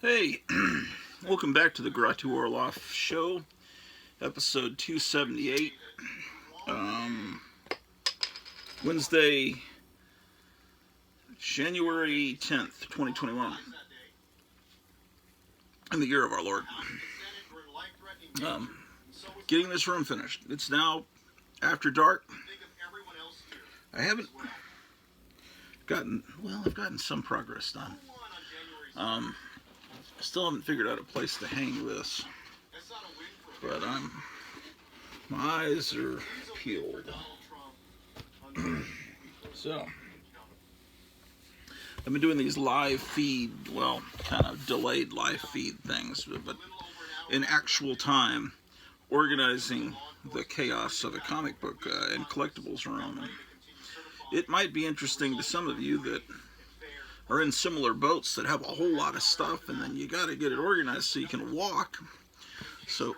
Hey, welcome back to the Gratu Orloff Show, episode 278. Wednesday, January 10th, 2021, in the year of our Lord. Getting this room finished. It's now after dark. I haven't I've gotten some progress done. I still haven't figured out a place to hang this, but my eyes are peeled. So, I've been doing these live feed, kind of delayed live feed things, but in actual time, organizing the chaos of a comic book and collectibles room. And it might be interesting to some of you that are in similar boats that have a whole lot of stuff, and then you got to get it organized so you can walk. So,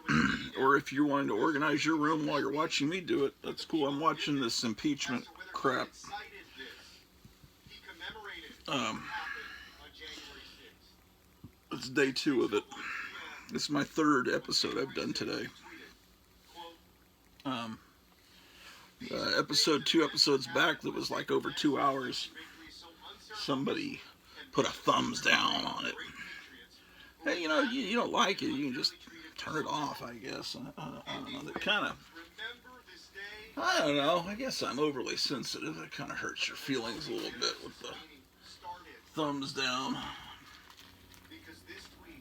or if you're wanting to organize your room while you're watching me do it, that's cool. I'm watching this impeachment crap. It's day 2 of it. This is my 3rd episode I've done today. Episode 2 episodes back, that was like over 2 hours. Somebody put a thumbs down on it. Hey, you don't like it, you can just turn it off, I guess. I don't know. That kind of, I don't know. I guess I'm overly sensitive. It kind of hurts your feelings a little bit with the thumbs down.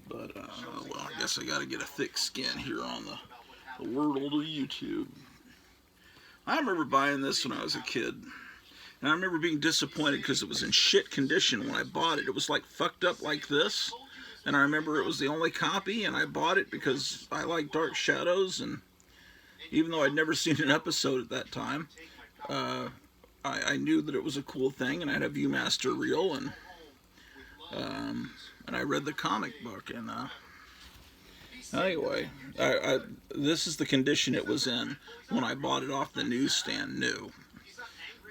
But, I guess I got to get a thick skin here on the world of YouTube. I remember buying this when I was a kid. And I remember being disappointed because it was in shit condition when I bought it. It was like fucked up like this. And I remember it was the only copy, and I bought it because I like Dark Shadows. And even though I'd never seen an episode at that time, I knew that it was a cool thing, and I had a Viewmaster reel, and I read the comic book. And anyway, this is the condition it was in when I bought it off the newsstand new.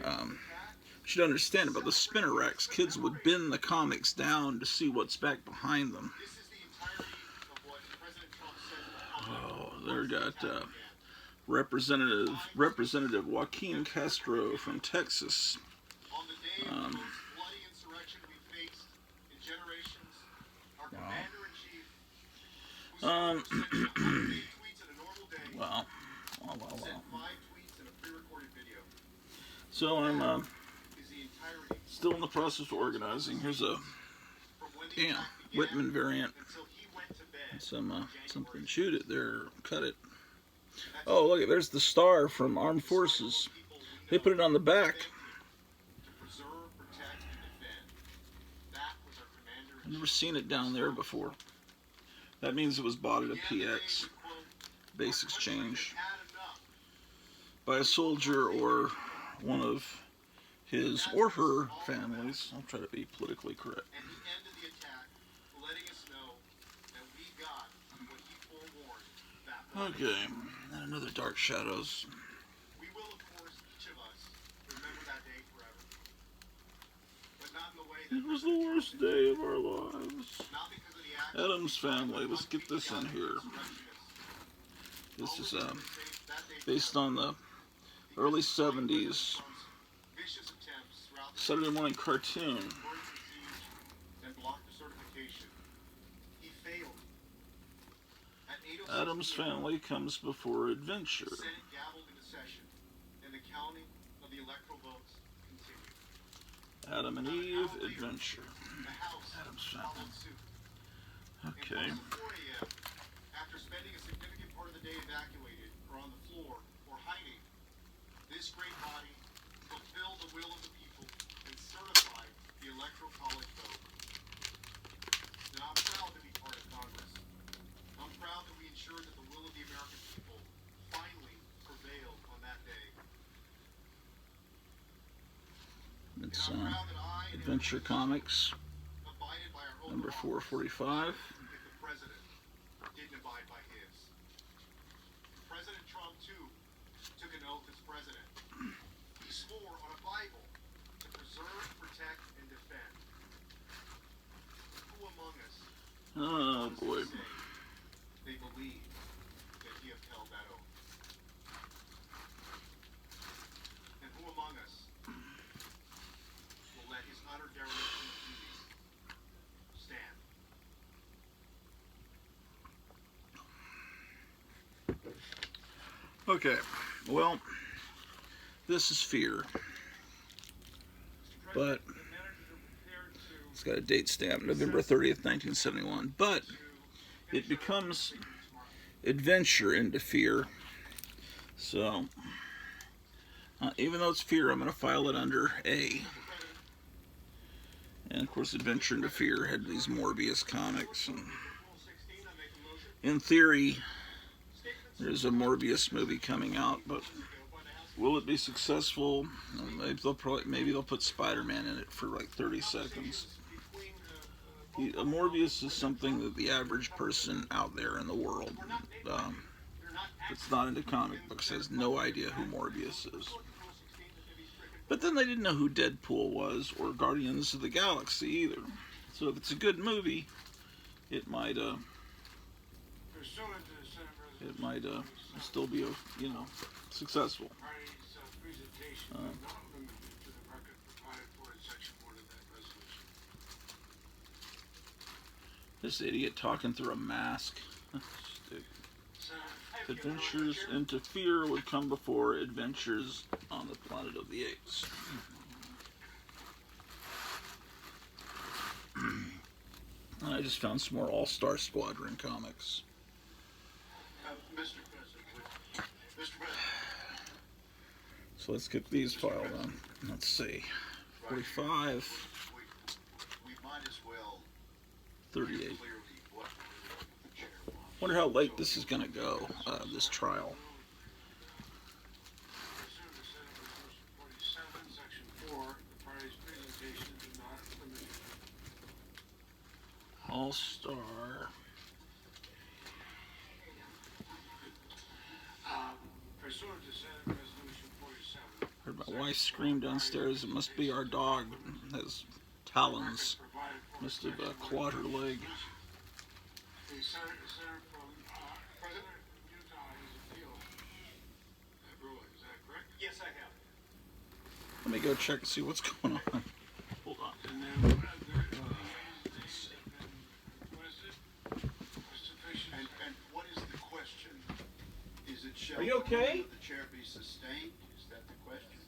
You should understand about the spinner racks. Kids would bend the comics down to see what's back behind them. Oh, there got Representative Joaquin Castro from Texas. Wow. So I'm still in the process of organizing. Here's a Whitman variant. Something. Shoot it there. Cut it. Oh, look, there's the star from Armed Forces. They put it on the back. I've never seen it down there before. That means it was bought at a PX, Base Exchange, by a soldier or one of his or her families. I'll try to be politically correct. Okay, and another Dark Shadows. It was the worst day of our lives. Addams Family. Let's get this in here. This is based on the early 70s Saturday morning cartoon. Addams Family comes before adventure. Adam and Eve, adventure. Addams Family. Okay. After spending a significant part of the day evacuated or on the floor or hiding, this great body fulfilled the will of the people and certified the Electoral College vote. Now I'm proud to be part of Congress. I'm proud that we ensured that the will of the American people finally prevailed on that day. It's Adventure Comics, number 445. President Trump, too, took an oath as president. He swore on a Bible to preserve, protect, and defend. Who among us Oh boy. They believe that he upheld that oath. And who among us will let his utter dereliction of duty stand? Okay, well, this is Fear, but it's got a date stamp, November 30th, 1971, but it becomes Adventure into Fear, so even though it's Fear, I'm going to file it under A. And of course, Adventure into Fear had these Morbius comics, and in theory, there's a Morbius movie coming out, but will it be successful? Maybe they'll put Spider-Man in it for like 30 seconds. Morbius is something that the average person out there in the world that's not into comic books has no idea who Morbius is. But then they didn't know who Deadpool was or Guardians of the Galaxy either. So if it's a good movie, it might still be successful. This idiot talking through a mask. Adventures into Fear would come before Adventures on the Planet of the Apes. And I just found some more All-Star Squadron comics. Mr. President. So let's get these filed on. Let's see. 45. We might as well 38. Wonder how late this is going to go, this trial. All-Star. Heard my wife scream downstairs. It must be our dog. It has talons. Must have clawed her leg. The senator from President Utah has appealed that ruling. Is that correct? Yes, I have. Let me go check and see what's going on. Hold on. And then and what is the question? Is it shall Are you okay? the chair be sustained? Is that the question?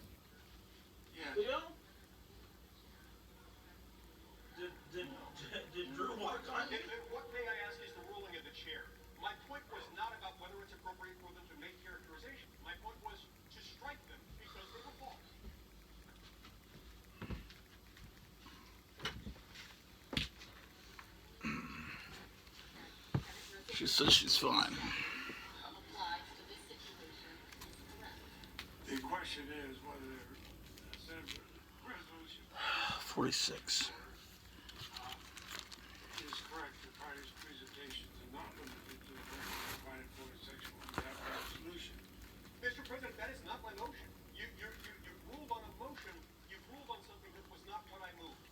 Yeah. Leo? Did Drew walk on you? What, may I ask, is the ruling of the chair? My point was not about whether it's appropriate for them to make characterization. My point was to strike them because they were false. She says she's fine. The question is whether Senator resolution 46. is correct. The party's presentations are not limited to the record provided for in section 1 of that resolution. Mr. President, that is not my motion. You ruled on a motion. You've ruled on something that was not what I moved.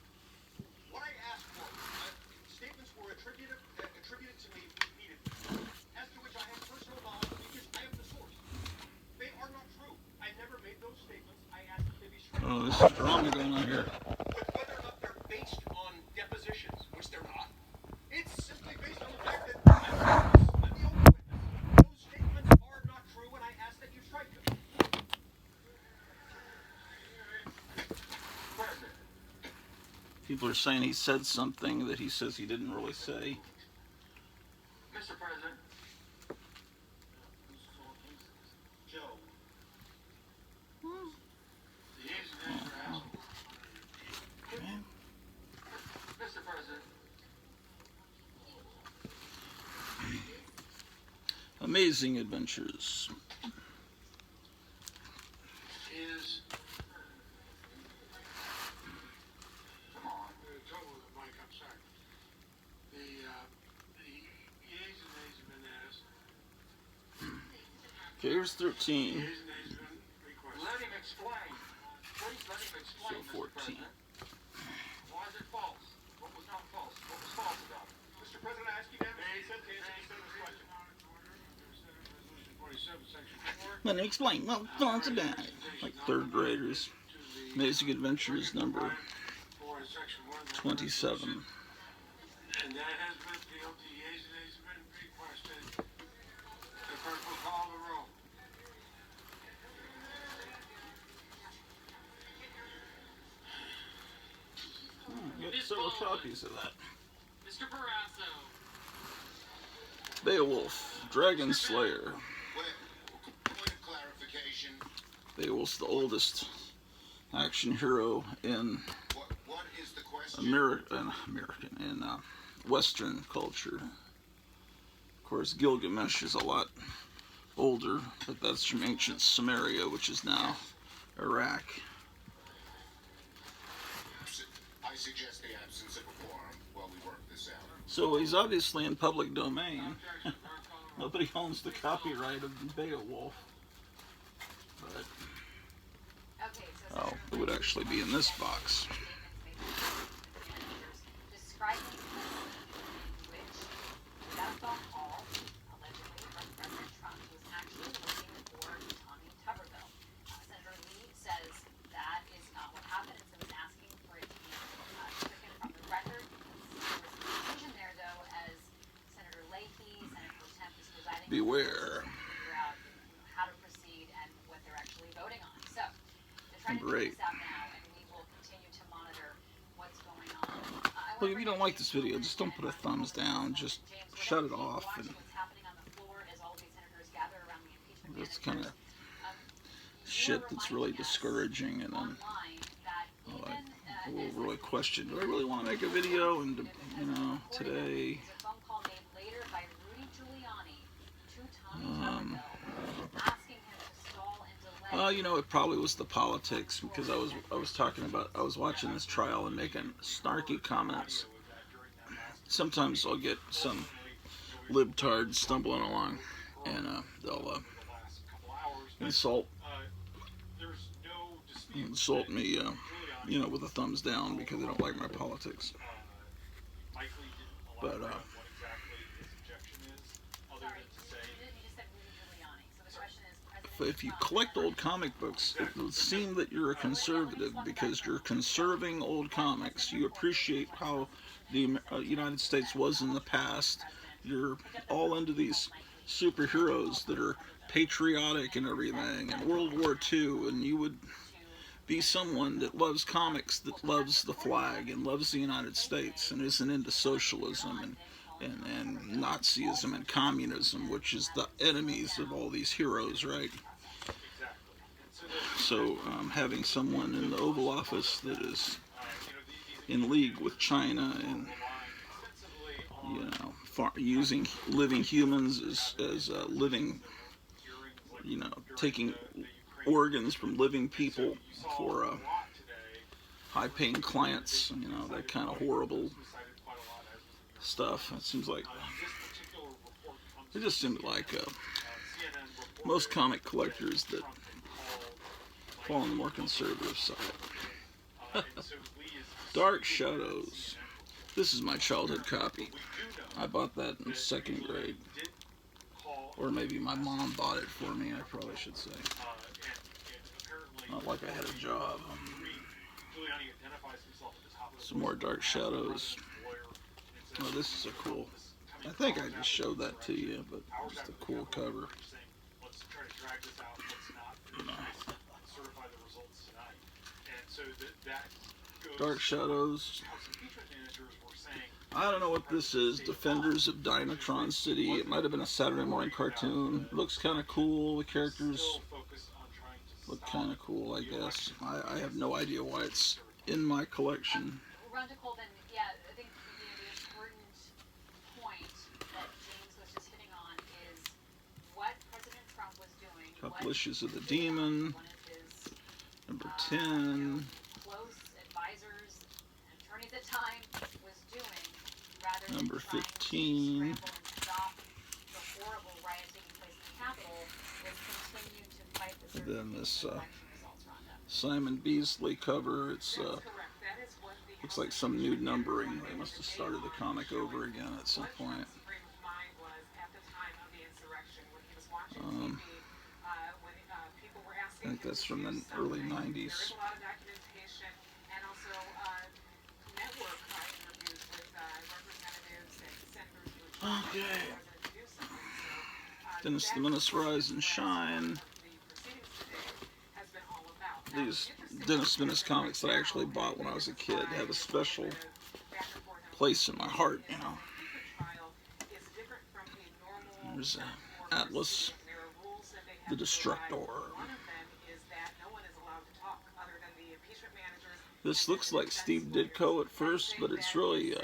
What I asked for, statements were attributed to me repeatedly, as to which I have personal knowledge because I am the source. They are not true. I never made those statements. I asked that they be stricken. Oh, this is drama going on here. But whether or not they're based on depositions, which they're not, it's simply based on the fact that I'm the only witness. Those statements are not true, and I ask that you strike them. President. People are saying he said something that he says he didn't really say. Mr. President. Joe. The yeas and nays are asked. Mr. President. Amazing Adventures. Is. Come on. The trouble with the mic, I'm sorry. The yeas and nays have been asked. Okay, here's 13. Yeas and nays have been requested. Let him explain. Please let him explain, So 14. Mr. President. Why is it false? What was not false? What was false about it? Mr. President, I Let me explain. Well, thoughts about it. Like third graders. Amazing Adventures number 27. And that has been the OTAs, and it's been requested the purple call the roll. Get several copies of that. Mr. Barrasso. Beowulf, Dragon Slayer. Point of clarification. Beowulf's the oldest action hero in What is the question? American in Western culture. Of course, Gilgamesh is a lot older, but that's from ancient Sumeria, which is now Iraq. I suggest the absence of a quorum while we work this out. So he's obviously in public domain. Nobody owns the copyright of Beowulf. But, oh, it would actually be in this box. Describing which, without a phone call, allegedly from President Trump, was actually looking for Tommy Tuberville. Senator Lee says that is not what happened, and so he's asking for it to be stricken from the record. There was confusion there, though, as Senator Leahy, Senator Pro Temp, is presiding. Beware. Figure out how to proceed and what they're actually voting on. So they're trying to Great. figure this out now, and we will continue to monitor what's going on. Look, if you don't like this video, just don't put a thumbs down. Just shut it off. And that's kind of shit that's really discouraging. And then I will really question, do I really want to make a video? And, you know, today, you know, it probably was the politics, because I was watching this trial and making snarky comments. Sometimes I'll get some libtards stumbling along, and they'll insult me, you know, with a thumbs down because they don't like my politics. But if you collect old comic books, it will seem that you're a conservative because you're conserving old comics. You appreciate how the United States was in the past. You're all into these superheroes that are patriotic and everything, and World War II, and you would be someone that loves comics, that loves the flag and loves the United States and isn't into socialism and Nazism and communism, which is the enemies of all these heroes, right? So having someone in the Oval Office that is in league with China and, you know, using living humans as living, you know, taking organs from living people for high-paying clients, you know, that kind of horrible stuff. It seems like, it just seems like most comic collectors that fall on the more conservative side. Dark Shadows. This is my childhood copy. I bought that in 2nd grade. Or maybe my mom bought it for me, I probably should say. Not like I had a job. Some more Dark Shadows. Oh, this is a cool... I think I just showed that to you, but just a cool cover. Dark Shadows. I don't know what this is. Defenders of Dynatron City. It might have been a Saturday morning cartoon. Looks kind of cool. The characters look kind of cool, I guess. I have no idea why it's in my collection. Rhonda Colvin, yeah, I think the important point that James was just hitting on is what President Trump was doing. Couple issues of The Demon. Number 10. Close advisors and attorneys at time was doing, rather than Number trying 15. to scramble and stop the horrible riot taking place in the Capitol, was continue to fight the And then this election results, Rhonda. Simon Beasley cover. It's looks like some new numbering. They must have started the comic over again at some point. think that's from the early 90s. There is a lot of documentation and also network interviews with representatives and senators who are trying to get the president to do something. So Dennis the Menace Rise and Shine. the proceedings today has been all about. These Dennis Menace comics that I actually bought when I was a kid have a special place in my heart, you know. There's Atlas, the Destructor. This looks like Steve Ditko at first, but it's really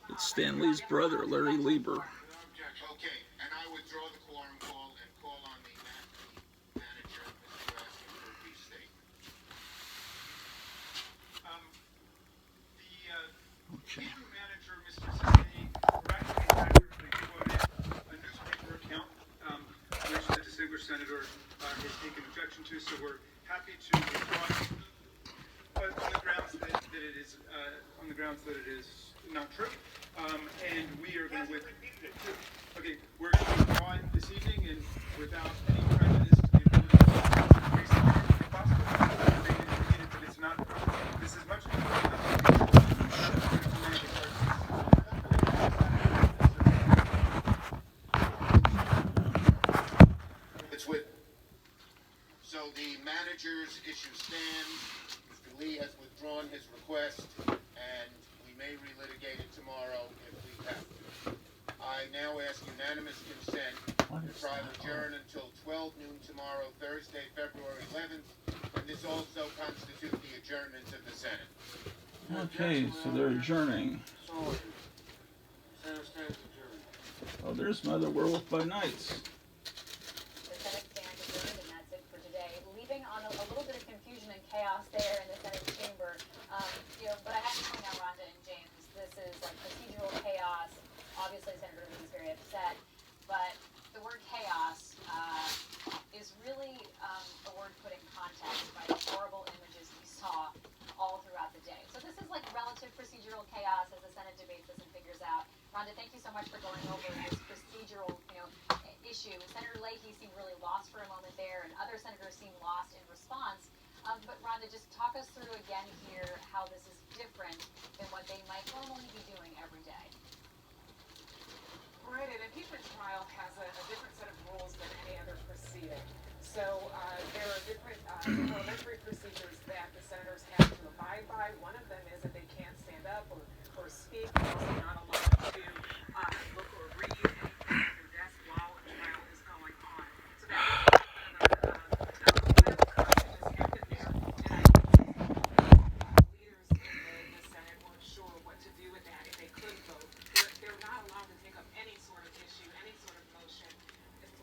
it's Stan Lee's brother, Larry Lieber. Okay, and I withdraw the quorum call and call on the manager, Mr. Raskin, for a brief statement. The Okay. manager, Mr. Cincinnati, correctly and accurately quoted a newspaper account which the distinguished senator has taken objection to, so we're happy to withdraw it on the grounds that it is not true. And we are going to we're going to withdraw it this evening and without any prejudice to the ability to raise it if possible. They indicated that it's not. This is much It's with. So the manager's issue stands. Mr. Lee has withdrawn his request, and we may relitigate it tomorrow if we have to. I now ask unanimous consent to trial adjourn until 12 noon tomorrow, Thursday, February 11th, and this also constitutes the adjournment of the Senate. Okay, so they're adjourning. Senate stands adjourned. Oh, there's Mother Werewolf by Nights. The Senate stands adjourned, and that's it for today. Leaving on a little bit of confusion and chaos there in the Senate chamber. But I have to point out, Rhonda and James, this is like procedural chaos. Obviously, Senator Lee is very upset, but the word chaos is really a word put in context by the horrible images we saw all throughout the day. So this is like relative procedural chaos as the Senate debates this and figures out. Rhonda, thank you so much for going over this procedural, issue. Senator Leahy seemed really lost for a moment there, and other senators seemed lost in response. But Rhonda, just talk us through again here how this is different than what they might normally be doing every day. Right, an impeachment trial has a different set of rules than any other proceeding. So there are different parliamentary procedures that the senators have to abide by. One of them is that they can't stand up or speak. They're also not allowed to look or read anything at their desk while a trial is going on. So that just happened there. And I think leaders in the Senate weren't sure what to do with that, if they could vote. They're not allowed to take up any sort of issue, any sort of motion,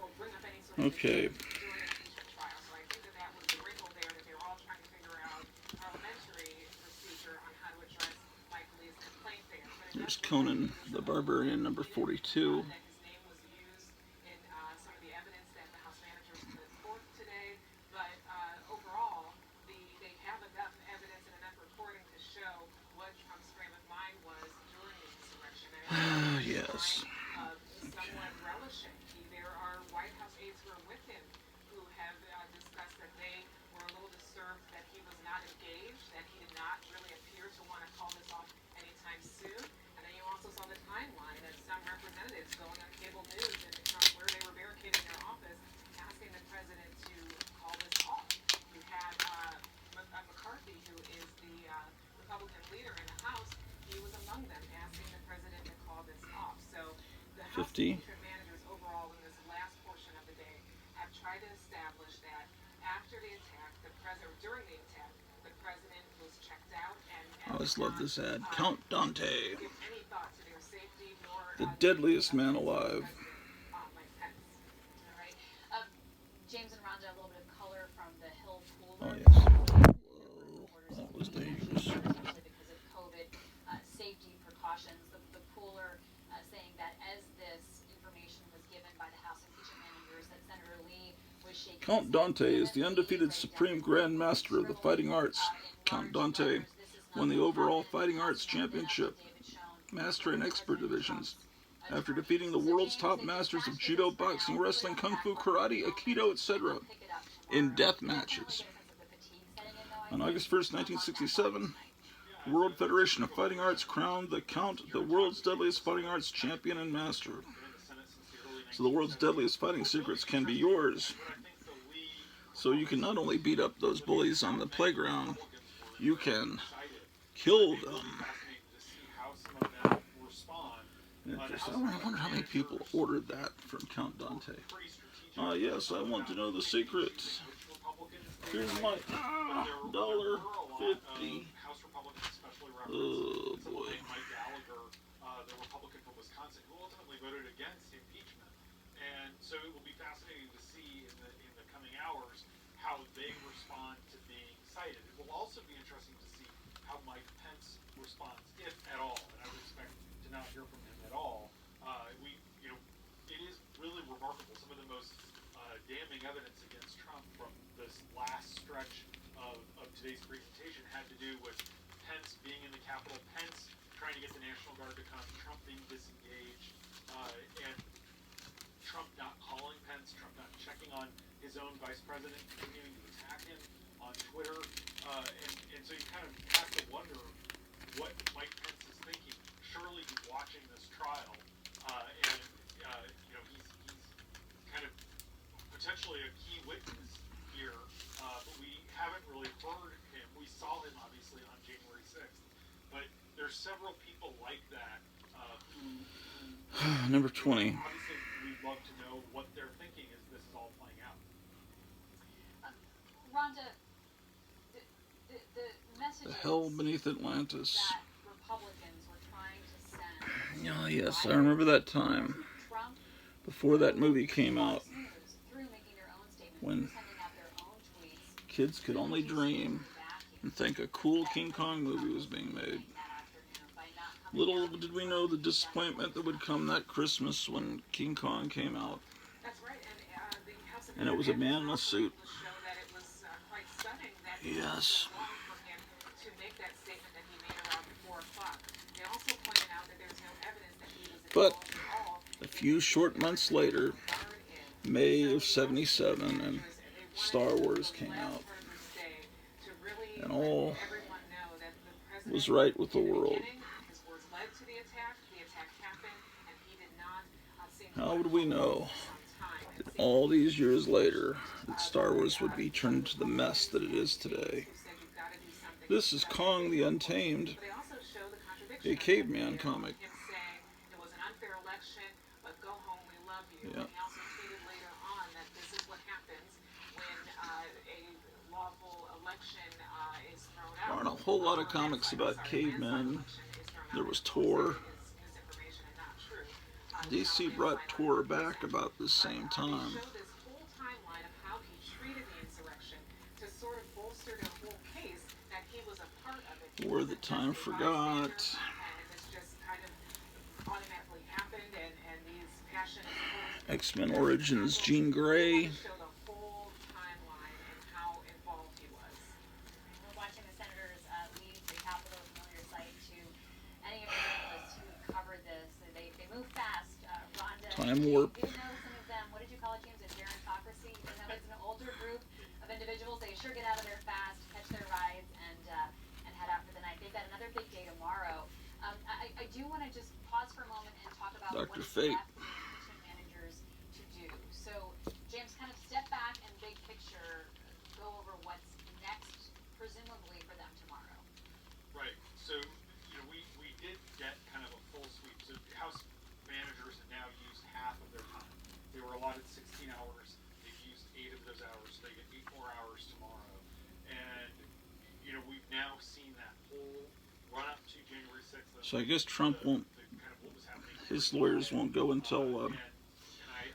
or bring up any sort of Okay. issue during an impeachment trial. So I think that was the wrinkle there, that they were all trying to figure out parliamentary procedure on how to address Mike Lee's complaint there. But There's Conan the Barbarian, number 42. that his name was used in some of the evidence that the House managers put forth today. But overall, they have enough evidence and enough reporting to show what Trump's frame of mind was during the insurrection. And Yes. somewhat relishing. There are White House aides who are with him who have discussed that they were a little disturbed that he was not engaged, that he did not really appear to want to call this off anytime soon. And then you also saw the timeline of some representatives going on cable news and where they were barricading their office, asking the president to call this off. You had McCarthy, who is the Republican leader in the House. He was among them, asking the president to call this off. So the House 50. impeachment managers overall in this last portion of the day have tried to establish that after the attack, during the attack, the president was checked out and I always love this ad. Count Dante, give any thought to their safety nor the deadliest man alive. Mike Pence. All right. James and Rhonda, a little bit of color from the Hill Pool. Oh, yes. Whoa, that was dangerous. Especially because of COVID safety precautions. The pooler saying that as this information was given by the House impeachment managers, that Senator Lee was shaking. Count Dante is the undefeated Supreme Grand Master of the Fighting Arts. Count Dante won the overall Fighting Arts Championship, Master and Expert divisions, after defeating the world's top masters of judo, boxing, wrestling, kung fu, karate, aikido, etc. in death matches. On August 1st, 1967, the World Federation of Fighting Arts crowned the Count the world's deadliest fighting arts champion and master. So the world's deadliest fighting secrets can be yours. So you can not only beat up those bullies on the playground, you can kill them. Interesting. I wonder how many people ordered that from Count Dante. Yes, I want to know the secret. Here's my $1.50. Oh boy. Mike Gallagher, the Republican from Wisconsin, who ultimately voted against impeachment. And so it will be fascinating to see in the coming hours how they respond to being cited. It will also be interesting to see how Mike Pence responds, if at all. And I would expect to not hear from him at all. It is really remarkable. Some of the most damning evidence against Trump from this last stretch of today's presentation had to do with Pence being in the Capitol, Pence trying to get the National Guard to come, Trump being disengaged, and Trump not calling Pence, Trump not checking on his own vice president, continuing to attack him on Twitter. And so you kind of have to wonder what Mike Pence is thinking. Surely he's watching this trial, and he's kind of potentially a key witness here, but we haven't really heard him. We saw him obviously on January 6th, but there's several people like that who Number 20. obviously we'd love to know what they're thinking as this is all playing out. Rhonda, the message The hell beneath Atlantis. that Republicans were trying to send Oh, yes, I remember that time. Trump Before that movie came out, News through making their own statements, when through sending out their own tweets, kids could only dream backing and think a cool King Kong movie was being made. that afternoon by not coming Little out did we know the disappointment that would come that Christmas when King Kong came out. That's right, and the House of And it was a man in a suit. show that it was quite stunning that Yes. it was wrong for him to make that statement that he made around 4 o'clock. They also pointed out that there's no evidence that he was But involved at all. a few short months later, May of '77, and Star Wars came out. And all was right with the world. How would we know that all these years later that Star Wars would be turned into the mess that it is today? This is Kong the Untamed, a caveman comic. Him saying it was an unfair election, but go home, we love you. Yeah. And he also tweeted later on that this is what happens when a lawful election is thrown out. There aren't a whole lot of comics about cavemen. There was Tor. DC brought Tor back about the same time. They show this whole timeline of how he treated the insurrection to sort of bolster the whole case that he was a part of it. He War wasn't that time just a forgot. bystander, and this just kind of automatically happened, and these passionate X-Men Origins, Jean Grey. show the whole timeline and how involved he was. We're watching the senators leave the Capitol, familiar sight to any of the journalists who covered this. They move fast. Rhonda, Time warp. You know some of them. What did you call it, James? A gerontocracy? You know, it's an older group of individuals. They sure get out of there fast, catch their rides, and head out for the night. They've got another big day tomorrow. I do want to just pause for a moment and talk about Dr. what's Fate. left for the impeachment managers to do. So, James, kind of step back and big picture, go over what's next, presumably for them tomorrow. Right. So, we did get kind of a full sweep. So House managers have now used half of their time. They were allotted 16 hours. They've used 8 of those hours. So they get 8 more hours tomorrow. And, we've now seen that whole run up to January 6th. So I guess Trump won't, Kind of what was happening. his lawyers won't go until And I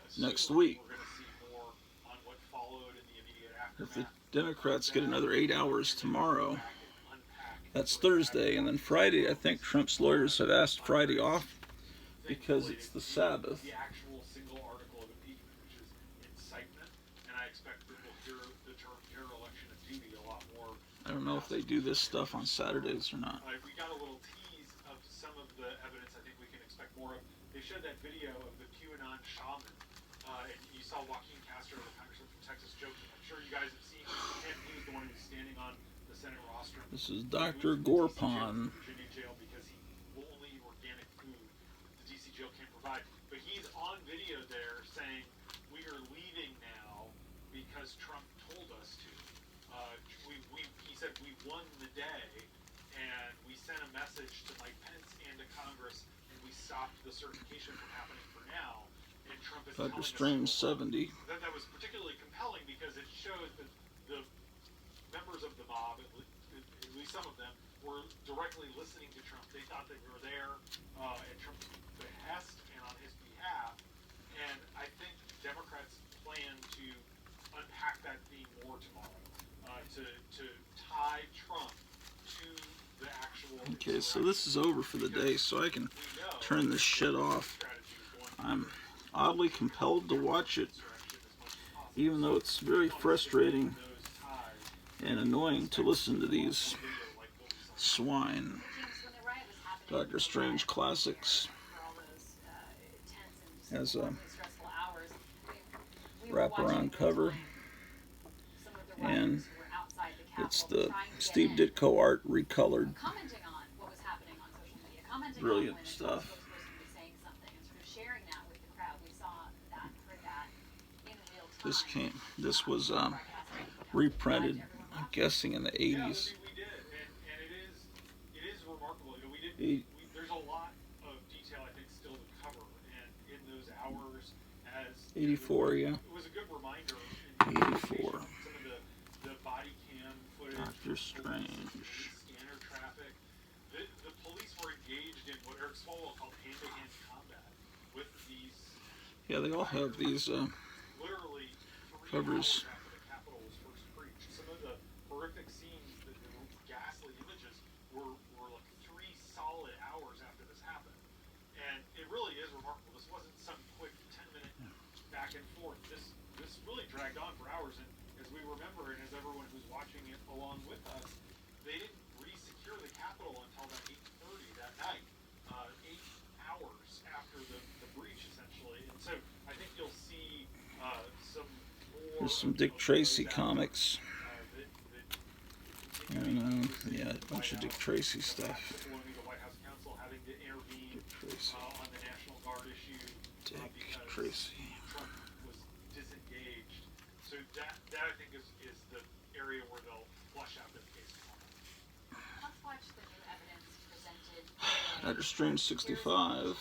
assume next week. We're going to see more on what followed in the immediate If the aftermath. Democrats get another 8 hours tomorrow, Unpack that's Thursday, and then Friday, I think Trump's lawyers have asked Friday off because it's the Sabbath. the actual single article of impeachment, which is incitement, and I expect that we'll hear the term terror election of duty a lot more. I don't know if they do this stuff on Saturdays or not. We got a little tease of some of the evidence I think we can expect more of. They showed that video of the QAnon shaman, and you saw Joaquin Castro, the congressman from Texas, joking. I'm sure you guys have seen him. He was the one who was standing on the Senate rostrum. This is Dr. Gorpon. Virginia jail because he will only eat organic food that the DC jail can't provide. But he's on video there saying, "We are leaving now because Trump told us to." He said, "We won the day, and we sent a message to Mike Pence and to Congress, and we stopped the certification from happening for now." And Trump is telling Dr. us Strange to go. 70. That was particularly compelling because it shows that the members of the mob, at least some of them, were directly listening to Trump. They thought they were there at Trump's behest and on his behalf. And I think Democrats plan to unpack that theme more tomorrow, to tie Trump to the actual. Okay, so this is over for the day, so I can turn this shit off. I'm oddly compelled to watch it, even though it's very frustrating and annoying to listen to these swine. Dr. Strange Classics has a wraparound cover, and it's the Steve Ditko art recolored. Commenting on what was happening on social media, commenting Brilliant on when stuff. a spokesperson was saying something and sort of sharing that with the crowd. We saw that, heard that in real time. This was reprinted, I'm guessing, in the 80s. We did, and it is remarkable. There's a lot of detail I think still to cover, and in those hours, as 84, yeah. it was a good reminder. 84. Some of the body cam footage, Dr. Strange. scanner traffic. The police were engaged in what Eric Swalwell called hand-to-hand combat with these. Yeah, they all have these Literally 3 covers. hours after the Capitol was first breached. Some of the horrific scenes, the ghastly images, were like 3 solid hours after this happened. And it really is remarkable. This wasn't some quick 10-minute back and forth. This really dragged on for hours. And as we remember, and as everyone who's watching it along with us, they didn't re-secure the Capitol until about 8:30 that night. 8 hours after the breach, essentially. And so I think you'll see some more. There's some Dick Tracy comics. And, yeah, a bunch of Dick Tracy stuff. The White House counsel having to intervene Dick Tracy. on the National Guard issue Dick because Tracy. Trump was disengaged. So that I think is the area where they'll flush out this case tomorrow. Let's watch the new evidence presented. Dr. Strange 65.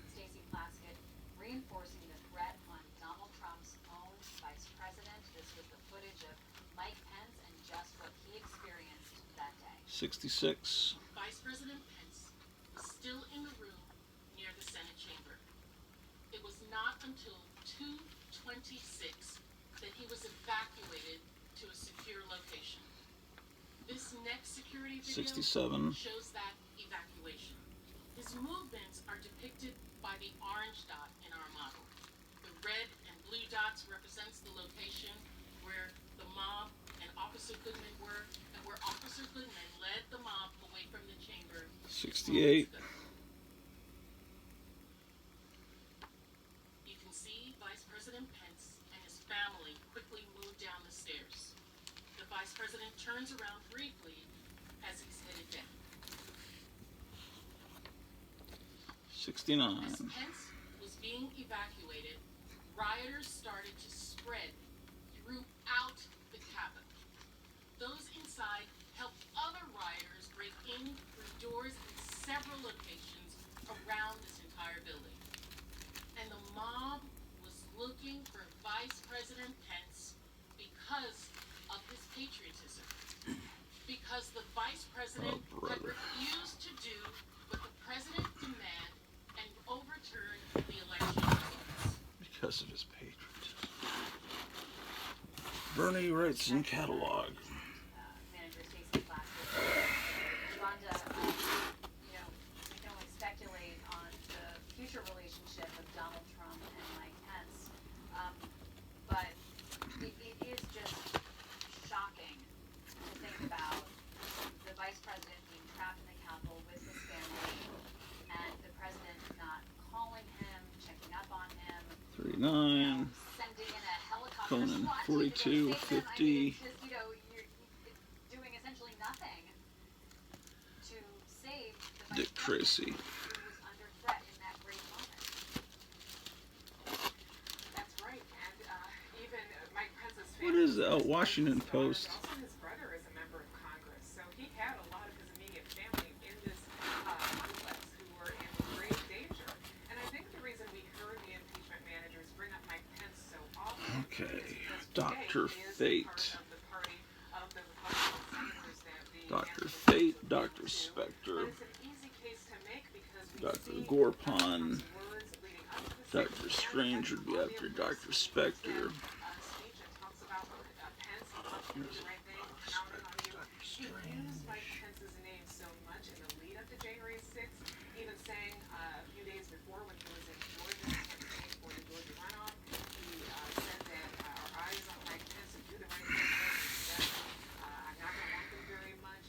Stacey Plaskett reinforcing the threat on Donald Trump's own vice president. This was the footage of Mike Pence and just what he experienced that day. 66. Vice President Pence was still in the room near the Senate chamber. It was not until 2:26 that he was evacuated to a secure location. This next security video 67. shows that evacuation. His movements are depicted by the orange dot in our model. The red and blue dots represents the location where the mob and Officer Goodman were, and where Officer Goodman led the mob away from the chamber. 68. You can see Vice President Pence and his family quickly move down the stairs. The Vice President turns around briefly as he's headed down. 69. As Pence was being evacuated, rioters started to spread throughout the Capitol. Those inside helped other rioters break in through doors in several locations around this entire building. And the mob was looking for Vice President Pence because of his patriotism. Because the Vice President had refused to do what the President demanded and overturn the election results. Because of his patriotism. Bernie writes in catalog. Manager Stacey Plaskett. Rhonda, we can only speculate on the future relationship of Donald Trump and Mike Pence, but it is just shocking to think about the vice president being trapped in the Capitol with his family, 49. sending in a helicopter Conan, SWAT 42, team to go save them. I mean, 50. it's just, you're doing essentially nothing to save the vice Dick Tracy. president who was under threat in that great moment. That's right, and even Mike Pence's What family. is that? Washington Post. Also, his brother is a member of Congress, so he had a lot of his immediate family in this complex who were in grave danger. And I think the reason we heard the impeachment managers bring up Mike Pence so often Okay. is because Dr. today is Fate. part of the party of the Republican senators that the Dr. National Fate, Defense Dr. League to. Spectre, But it's an easy case to make because we Dr. see Gorpon, words leading up to the Dr. Strange would be after Dr. Spectre. speech and talks about Pence and do the right thing, counting on you. He used Mike Pence's name so much in the lead up to January 6th, even saying a few days before when he was in Georgia campaigning for the Georgia runoff, he said that our eyes on Mike Pence and do the right thing. I'm not going to like him very much.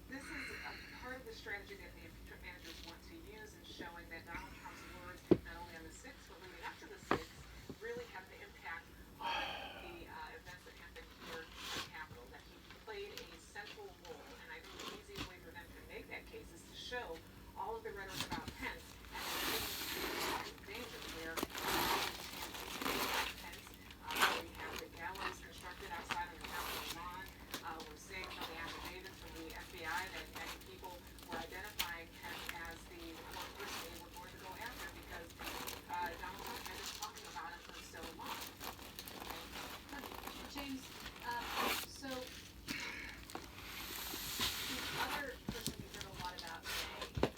This is a part of the strategy that the impeachment managers want to use in showing that Donald Trump's words, not only on the 6th, but leading up to the 6th, really have an impact on the events that happened here at the Capitol, that he played a central role. And I think the easiest way for them to make that case is to show all of the rhetoric about Pence and then danger where Pence, we have the gallows constructed outside of the Capitol lawn. We're seeing from the affidavits from the FBI that many people were identifying him as the one person they were going to go after because Donald Trump had been talking about him for so long. James, so the other person we heard a lot about today,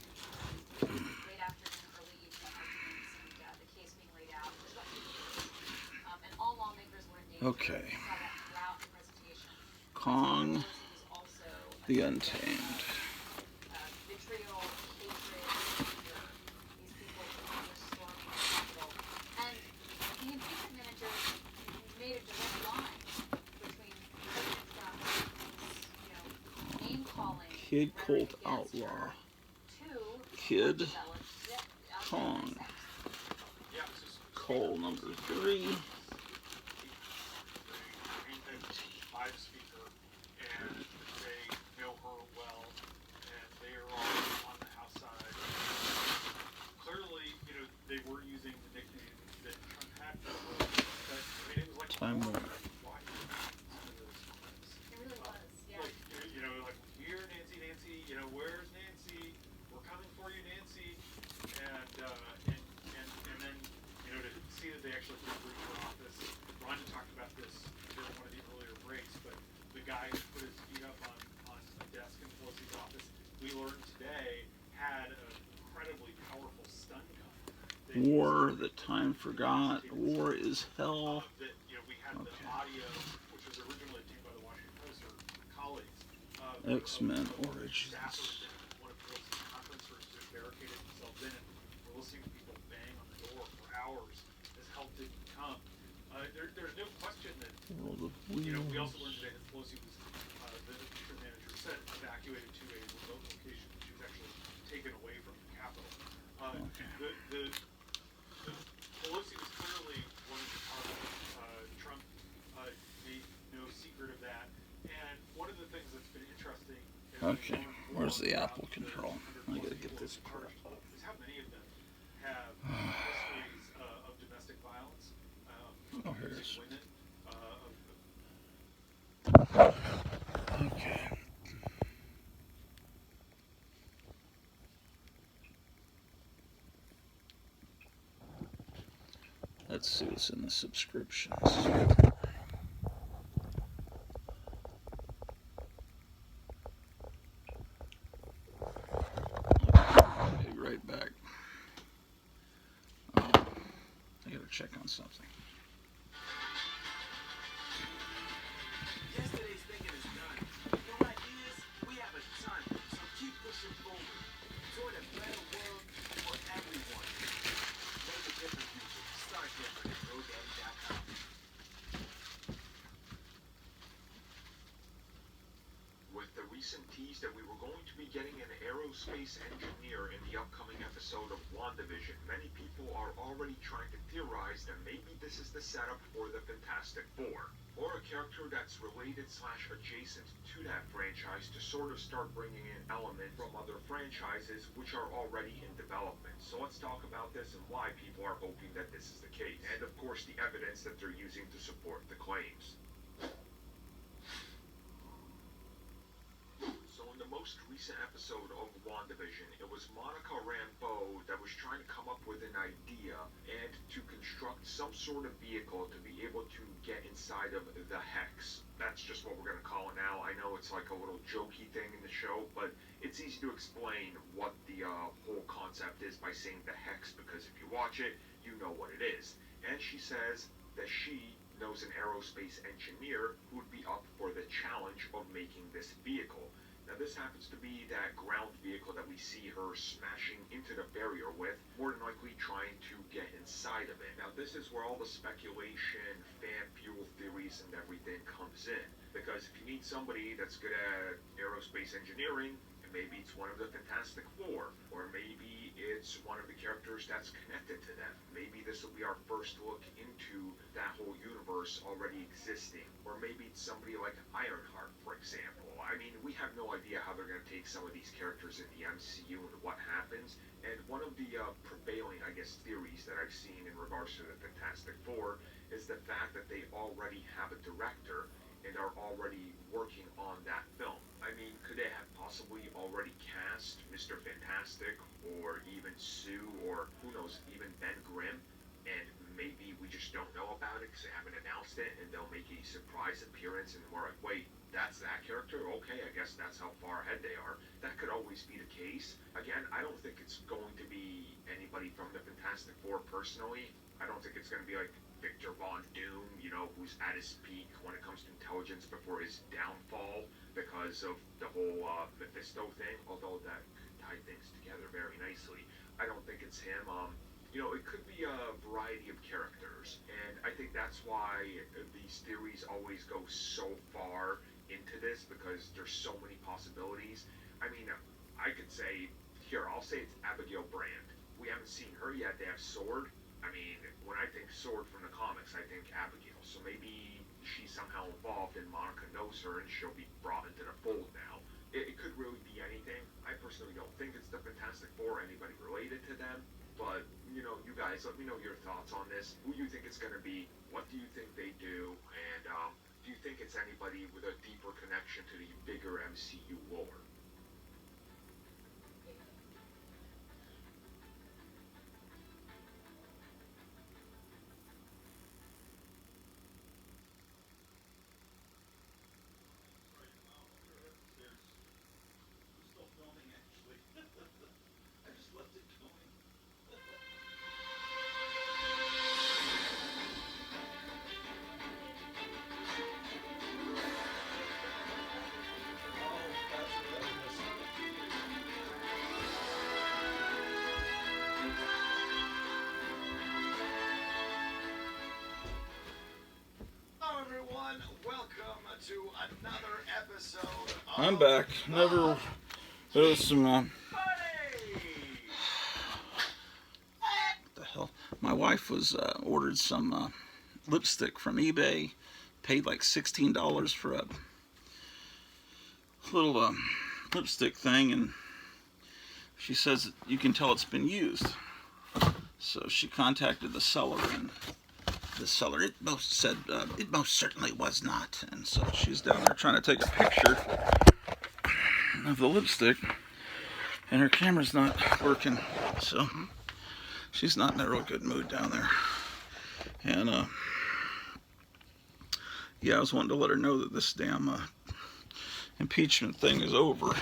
late afternoon, early evening arguments, and the case being laid out, was about impeachment. And all lawmakers were engaged. Okay. We saw that throughout the presentation. Kong, Pelosi was also the Untamed. vitriol, hatred, anger. These people who were storming the Capitol. And the impeachment manager made a direct line between President Trump's, name calling, Kid Colt Outlaw. Kid Kong. Yeah, this is Cole number 3. by the speaker, and they know her well, and they are all on the House side. Clearly, they were using the nickname that Trump had for her, but it was like Time Warner. why do you have some of those comments? It really was, yeah. Like, like here, Nancy, where's Nancy? We're coming for you, Nancy. And then, to see that they actually did breach her office. Rhonda talked about this during one of the earlier breaks, but the guy who put his feet up on a desk in Pelosi's office, we learned today, had an incredibly powerful stun gun. War that time forgot. War is hell. That, we had the audio, which was originally obtained by the Washington Post or colleagues. X-Men of Origins. staffers in one of Pelosi's conference rooms who barricaded themselves in and were listening to people bang on the door for hours as help didn't come. There's no question that, World of we Wheels. also learned today that Pelosi was, the impeachment manager said, evacuated to a remote location. She was actually taken away from the Capitol. The Pelosi was clearly wanting to target Trump. Made no secret of that. And one of the things that's been interesting is Okay, where's the Apple control? I gotta get this crap up. is how many of them have histories of domestic violence, Oh, here it is. women, Okay. Let's see what's in the subscriptions. Be right back. I gotta check on something. Yesterday's thinking is done. No ideas? We have a ton. So keep pushing forward. Toward a better world for everyone. Make a different future. Start different at GoDaddy.com. With the recent tease that we were going to be getting an Arrow aerospace engineer in the upcoming episode of WandaVision, many people are already trying to theorize that maybe this is the setup for the Fantastic Four, or a character that's related / adjacent to that franchise to sort of start bringing in elements from other franchises which are already in development. So let's talk about this and why people are hoping that this is the case, and of course the evidence that they're using to support the claims. So in the most recent episode of WandaVision, it was Monica Rambeau that was trying to come up with an idea and to construct some sort of vehicle to be able to get inside of the Hex. That's just what we're going to call it now. I know it's like a little jokey thing in the show, but it's easy to explain what the whole concept is by saying the Hex, because if you watch it, you know what it is. And she says that she knows an aerospace engineer who would be up for the challenge of making this vehicle. Now this happens to be that ground vehicle that we see her smashing into the barrier with, more than likely trying to get inside of it. Now this is where all the speculation, fan fuel theories and everything comes in. Because if you need somebody that's good at aerospace engineering, maybe it's one of the Fantastic Four, or maybe it's one of the characters that's connected to them. Maybe this will be our first look into that whole universe already existing. Or maybe it's somebody like Ironheart, for example. I mean, we have no idea how they're going to take some of these characters in the MCU and what happens. And one of the prevailing, I guess, theories that I've seen in regards to the Fantastic Four is the fact that they already have a director and are already working on that film. I mean, could they have possibly already cast Mr. Fantastic, or even Sue, or who knows, even Ben Grimm, and maybe we just don't know about it because they haven't announced it, and they'll make a surprise appearance, and we're like, wait, that's that character? Okay, I guess that's how far ahead they are. That could always be the case. Again, I don't think it's going to be anybody from the Fantastic Four personally. I don't think it's going to be like Victor Von Doom, you know, who's at his peak when it comes to intelligence before his downfall because of the whole Mephisto thing, although that could tie things together very nicely. I don't think it's him. You know, it could be a variety of characters, and I think that's why these theories always go so far into this, because there's so many possibilities. I mean, I could say, here, I'll say it's Abigail Brand. We haven't seen her yet. They have Sword. I mean, when I think Sword from the comics, I think Abigail. So maybe she's somehow involved and Monica knows her and she'll be brought into the fold now. It could really be anything. I personally don't think it's the Fantastic Four or anybody related to them. But, you know, you guys, let me know your thoughts on this. Who you think it's going to be? What do you think they do? And do you think it's anybody with a deeper connection to the bigger MCU lore? To another episode of I'm back. Never. There was some. What the hell? My wife was ordered some lipstick from eBay. Paid like $16 for a little lipstick thing, and she says you can tell it's been used. So she contacted the seller, and the seller, it most certainly was not. And so she's down there trying to take a picture of the lipstick, and her camera's not working, so she's not in a real good mood down there. And yeah, I was wanting to let her know that this damn impeachment thing is over.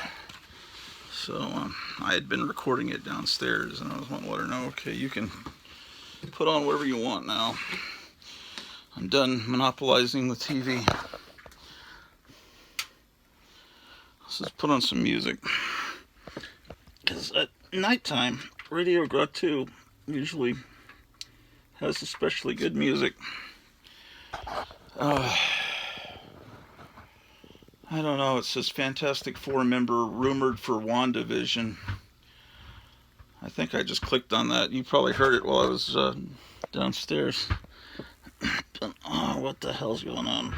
So I had been recording it downstairs, and I was wanting to let her know, okay, you can put on whatever you want now. I'm done monopolizing the TV. Let's just put on some music. Because at nighttime, Radio Gratu usually has especially good music. I I don't know. It says Fantastic Four member rumored for WandaVision. I think I just clicked on that. You probably heard it while I was downstairs. But, oh, what the hell's going on?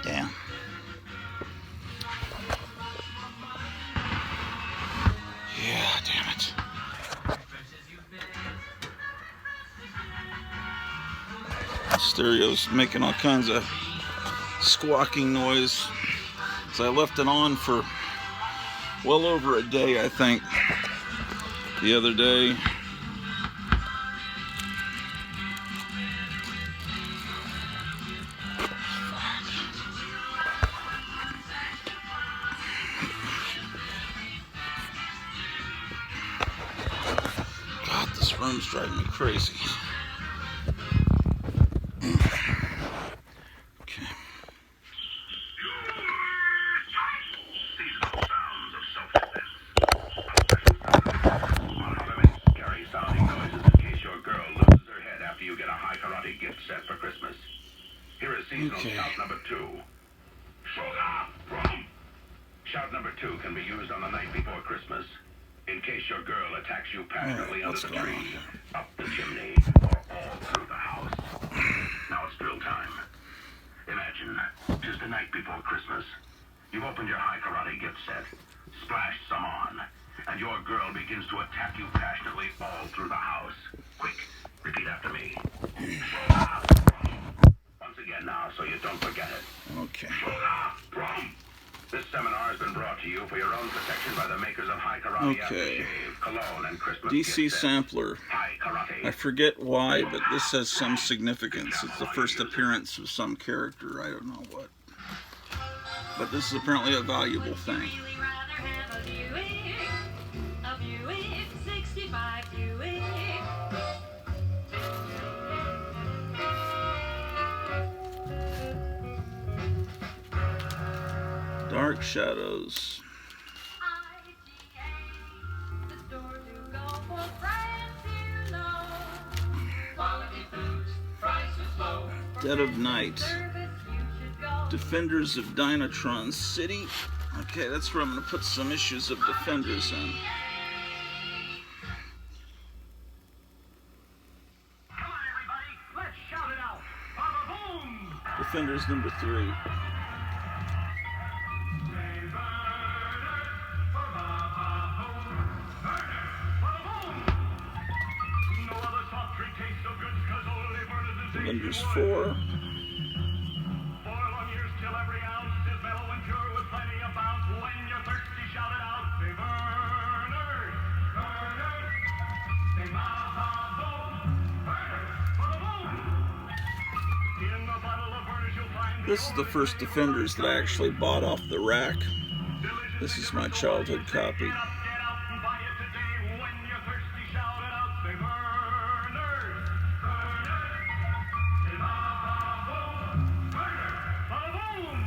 Damn. Yeah, damn it. Stereo's making all kinds of squawking noise. So I left it on for well over a day, I think, the other day. God, this room's driving me crazy. Okay. Carry sounding noises in case your girl loses her head after you get a high karate gift set for Christmas. Here is seasonal shout number 2. Sugar! Rum! Shout number 2 can be used on the night before Christmas. In case your girl attacks you passionately under the tree, up the chimney, or all through the house. Now it's drill time. Imagine, just the night before Christmas. You've opened your high karate gift set, splashed some on, and your girl begins to attack you passionately all through the house. Quick, repeat after me. Once again now, so you don't forget it. Okay. This seminar has been brought to you for your own protection by the makers of High Karate Okay. Aftershave, Cologne, and Christmas DC gift sets. Sampler. High Karate. I forget why, but this has some significance. It's the first appearance of some character. I don't know what. But this is apparently a valuable thing. Really rather have a Buick 65 Buick. Dark Shadows. IGA, the store to go for friends you know. Quality foods, prices low. Dead of Night. Service you should go. Defenders of Dynatron City. Okay, that's where I'm going to put some issues of Defenders in. Come on, everybody, let's shout it out. Ba-ba-boom! Defenders number 3. No other soft drink tastes so good 'cause only Berners is Defenders 4. 4 long years till every ounce is mellow and pure with plenty of bounce. When you're thirsty, shout it out. Say Berners, Berners, say ba-ba-boom, Berners, ba-ba-boom. In the bottle of Berners you'll find This is the first Defenders that I actually bought off the rack. This is my childhood copy. Get out and buy it today. When you're thirsty, shout it out. Say Berners, Berners, say ba-ba-boom, Berners, ba-ba-boom.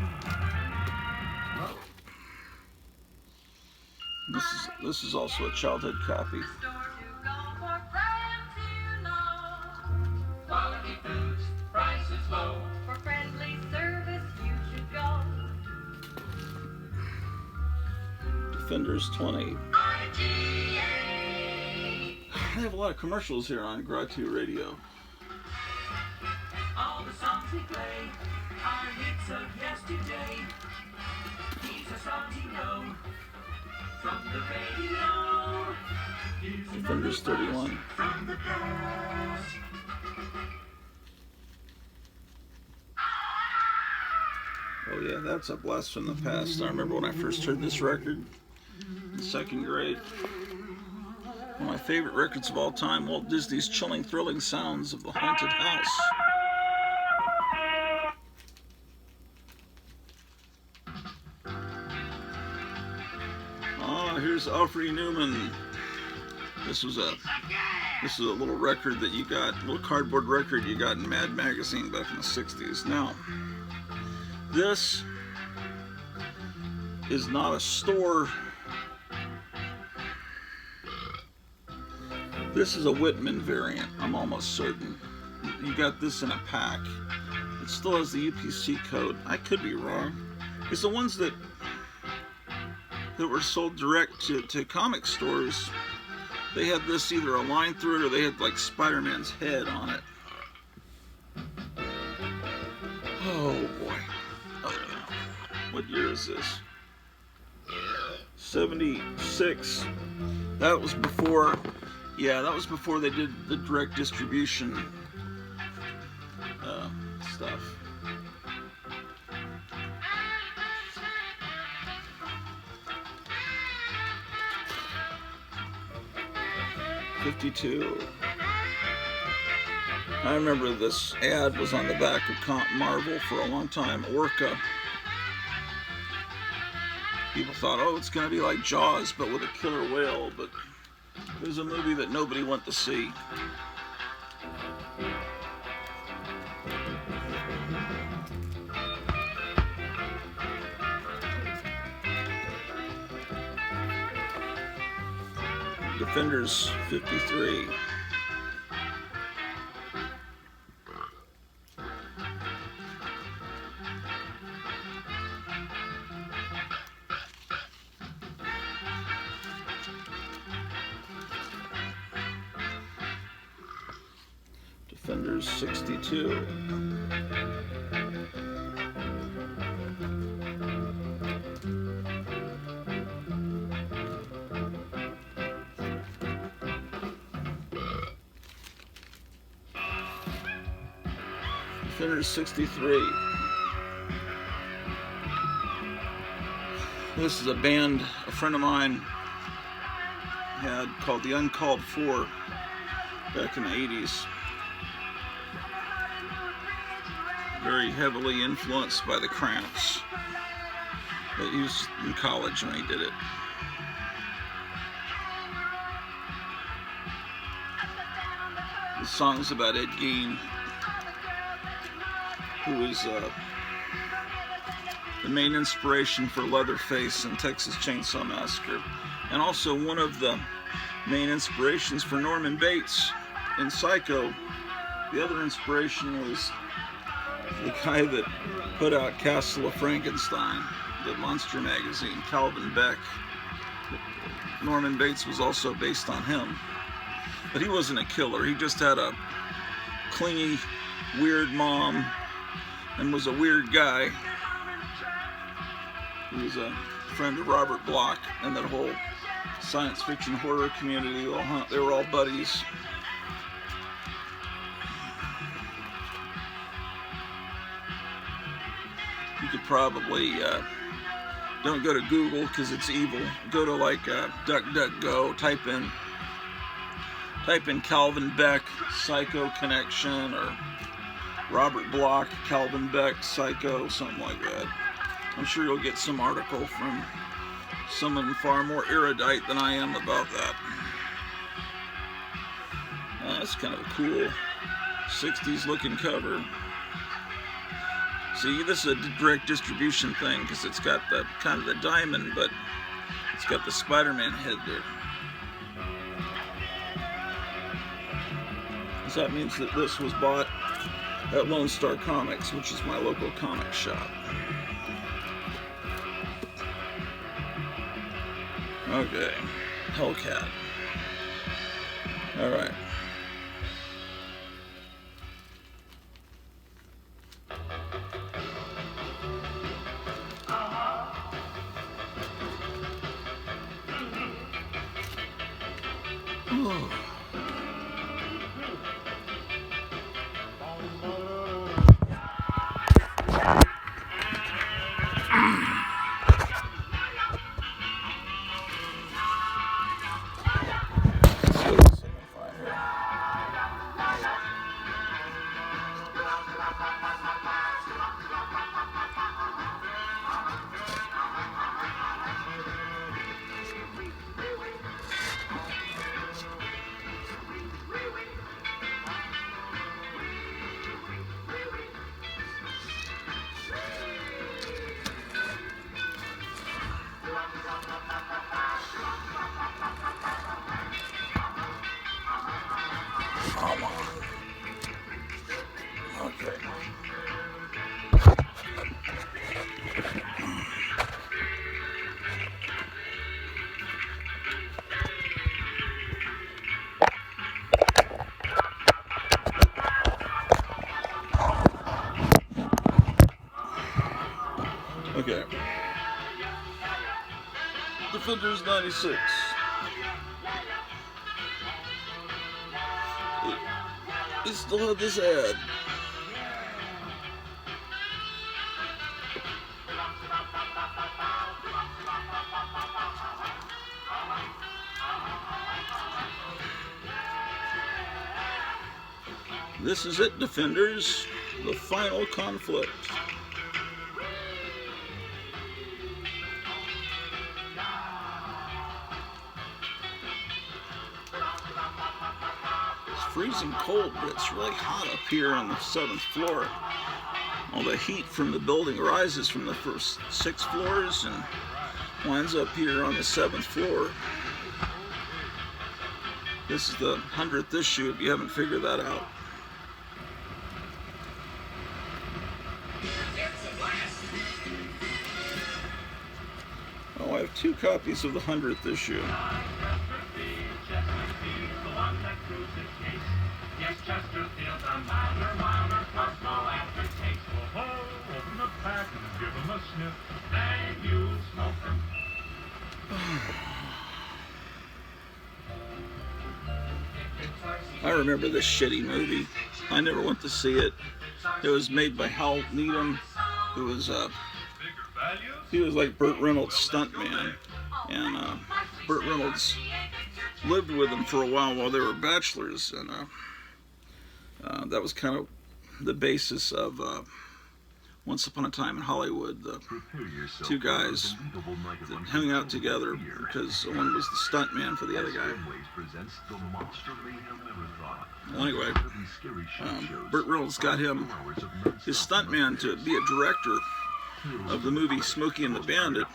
This is also a childhood copy. Store to go for friends you know. Quality foods, prices low. For friendly service you should go. Defenders 20. IGA. They have a lot of commercials here on Gratu Radio. All the songs we play are hits of yesterday. These are songs you know from the radio. Here's Defenders 31. from the past. Oh yeah, that's a blast from the past. I remember when I first heard this record in 2nd grade. One of my favorite records of all time, Walt Disney's Chilling, Thrilling Sounds of the Haunted House. Oh, here's Alfred Newman. This is a little record that you got, a little cardboard record you got in Mad Magazine back in the 60s. Now, this is not a store This is a Whitman variant, I'm almost certain. You got this in a pack. It still has the UPC code. I could be wrong. Because the ones that were sold direct to comic stores, they had this either a line through it or they had like Spider-Man's head on it. Oh boy. Oh no. What year is this? 76. That was before, yeah, that was before they did the direct distribution stuff. '52. I remember this ad was on the back of Marvel for a long time. Orca. People thought, oh, it's going to be like Jaws, but with a killer whale. But it was a movie that nobody went to see. Defenders 53. Defenders 62. Defenders 63. This is a band a friend of mine had called the Uncalled For back in the 80s. Very heavily influenced by the Cramps. But he was in college when he did it. The song's about Ed Gein, who is the main inspiration for Leatherface and Texas Chainsaw Massacre, and also one of the main inspirations for Norman Bates in Psycho. The other inspiration was the guy that put out Castle of Frankenstein, the monster magazine, Calvin Beck. Norman Bates was also based on him. But he wasn't a killer, he just had a clingy, weird mom and was a weird guy. He was a friend of Robert Bloch and that whole science fiction horror community. They were all buddies. You could probably, don't go to Google because it's evil. Go to like DuckDuckGo, type in Calvin Beck, Psycho Connection, or Robert Bloch, Calvin Beck, Psycho, something like that. I'm sure you'll get some article from someone far more erudite than I am about that. That's kind of a cool 60s looking cover. See, this is a direct distribution thing because it's got the kind of the diamond, but it's got the Spider-Man head there. So that means that this was bought at Lone Star Comics, which is my local comic shop. Okay, Hellcat. All right. Defenders 96. It still had this ad. This is it, Defenders, the final conflict. It's freezing cold, but it's really hot up here on the 7th floor. All the heat from the building rises from the first 6 floors and winds up here on the 7th floor. This is the 100th issue, if you haven't figured that out. Oh, I have 2 copies of the 100th issue. I remember this shitty movie. I never went to see it. It was made by Hal Needham, who was he was like Burt Reynolds' stuntman, and Burt Reynolds lived with him for a while they were bachelors, and that was kind of the basis of Once Upon a Time in Hollywood. The 2 guys that hung out together because one was the stuntman for the other guy. Well, anyway, Burt Reynolds got him, his stuntman, to be a director of the movie Smokey and the Bandit,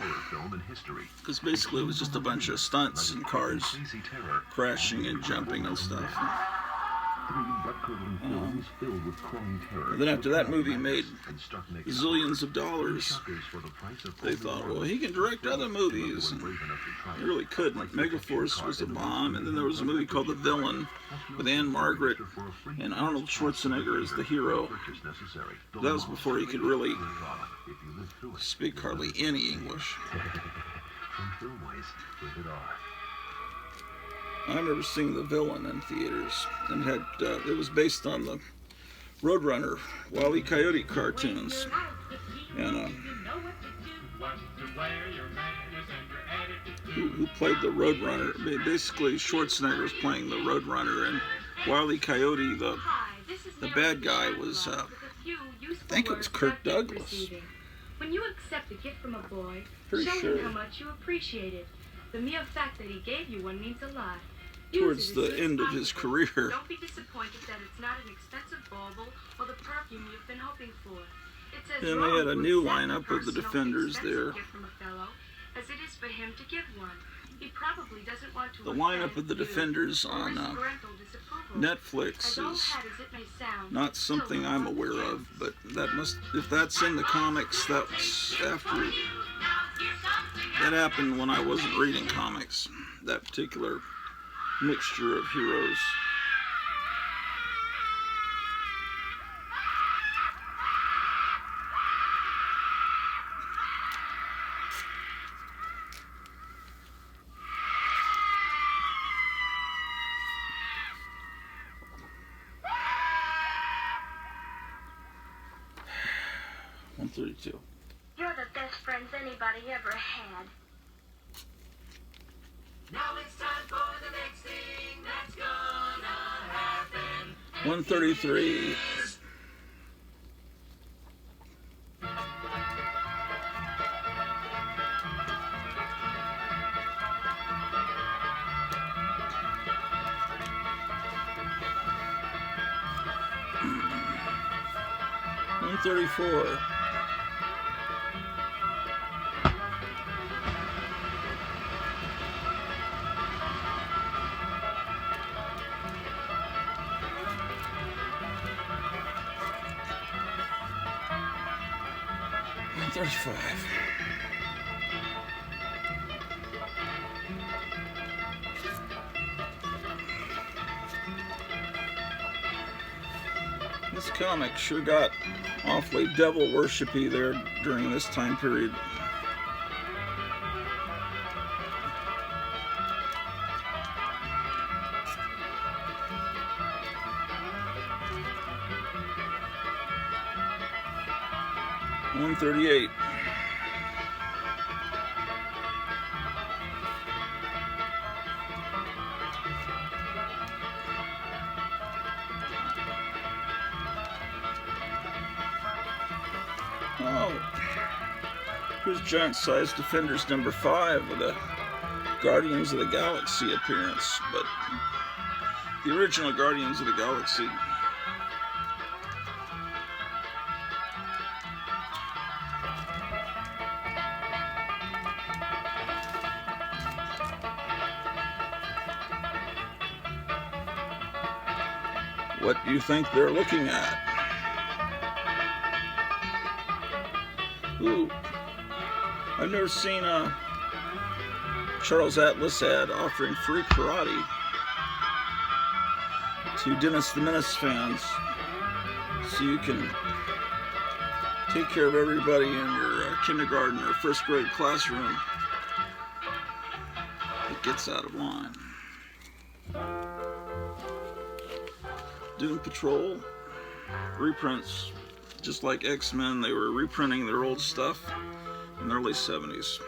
because basically it was just a bunch of stunts and cars crashing and jumping and stuff. And then after that movie made zillions of dollars, they thought, well, he can direct other movies. And he really couldn't. Megaforce was a bomb, and then there was a movie called The Villain with Anne Margaret and Arnold Schwarzenegger as the hero. That was before he could really speak hardly any English. I remember seeing The Villain in theaters, and it was based on the Roadrunner, Wile E. Coyote cartoons, and who played the Roadrunner? Basically, Schwarzenegger was playing the Roadrunner, and Wile E. Coyote, the bad guy, was I think it was Kirk Douglas. When you accept a gift from a boy, Pretty show sure. him how much you appreciate it. The mere fact that he gave you one means a lot. Towards the end of his career. Don't be disappointed that it's not an expensive bauble or the perfume you've been hoping for. It's as And they wrong had a to new accept lineup of the personal, Defenders expensive there. gift from a fellow as it is for him to give one. He probably doesn't want to The lineup offend of the you Defenders or on risk parental disapproval. Netflix As all is bad as it may sound, not something I'm aware of, but that must, if that's in the comics, that's after, that happened when I wasn't reading comics, that particular mixture of heroes. $132. You're the best friends anybody ever had. Now it's time for the next thing that's gonna happen. 133. $134. $135. This comic sure got awfully devil worshipy there during this time period. 138. Oh, here's Giant Size Defenders number 5 with a Guardians of the Galaxy appearance, but the original Guardians of the Galaxy. What do you think they're looking at? Ooh, I've never seen a Charles Atlas ad offering free karate to Dennis the Menace fans, so you can take care of everybody in your kindergarten or first grade classroom that gets out of line. Doom Patrol reprints, just like X-Men, they were reprinting their old stuff in the early 70s.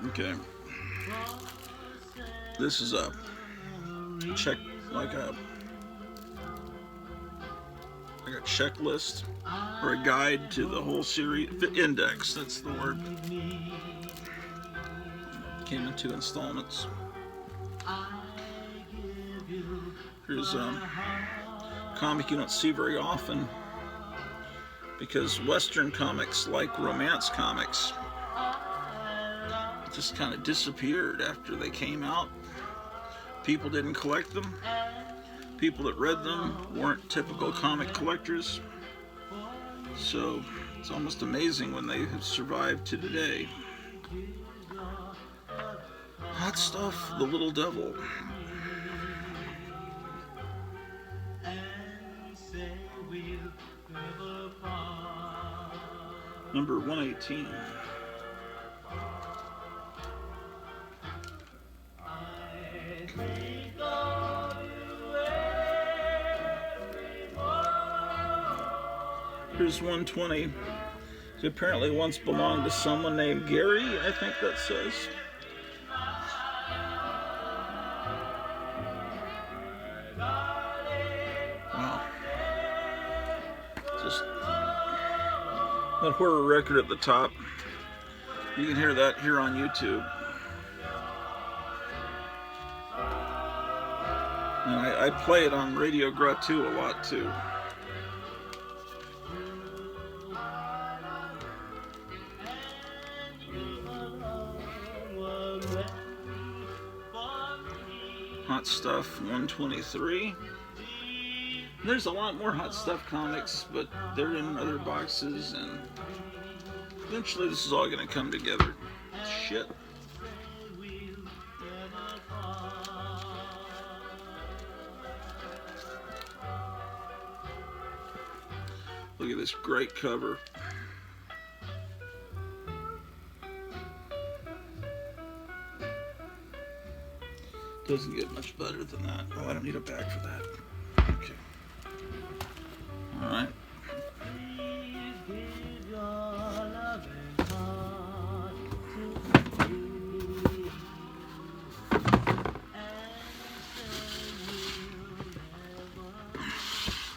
Okay. This is a checklist or a guide to the whole series. The index, that's the word. Came in 2 installments. Here's a comic you don't see very often, because Western comics, like romance comics, just kind of disappeared after they came out. People didn't collect them. People that read them weren't typical comic collectors. So it's almost amazing when they have survived to today. Hot Stuff, The Little Devil. Number 118. Here's 120. It apparently once belonged to someone named Gary, I think that says. Wow. Just that horror record at the top. You can hear that here on YouTube. And I play it on Radio Gratu a lot too. Hot Stuff 123. There's a lot more Hot Stuff comics, but they're in other boxes, and eventually this is all going to come together. Shit. Look at this great cover. Doesn't get much better than that. Oh, I don't need a bag for that. Okay. All right.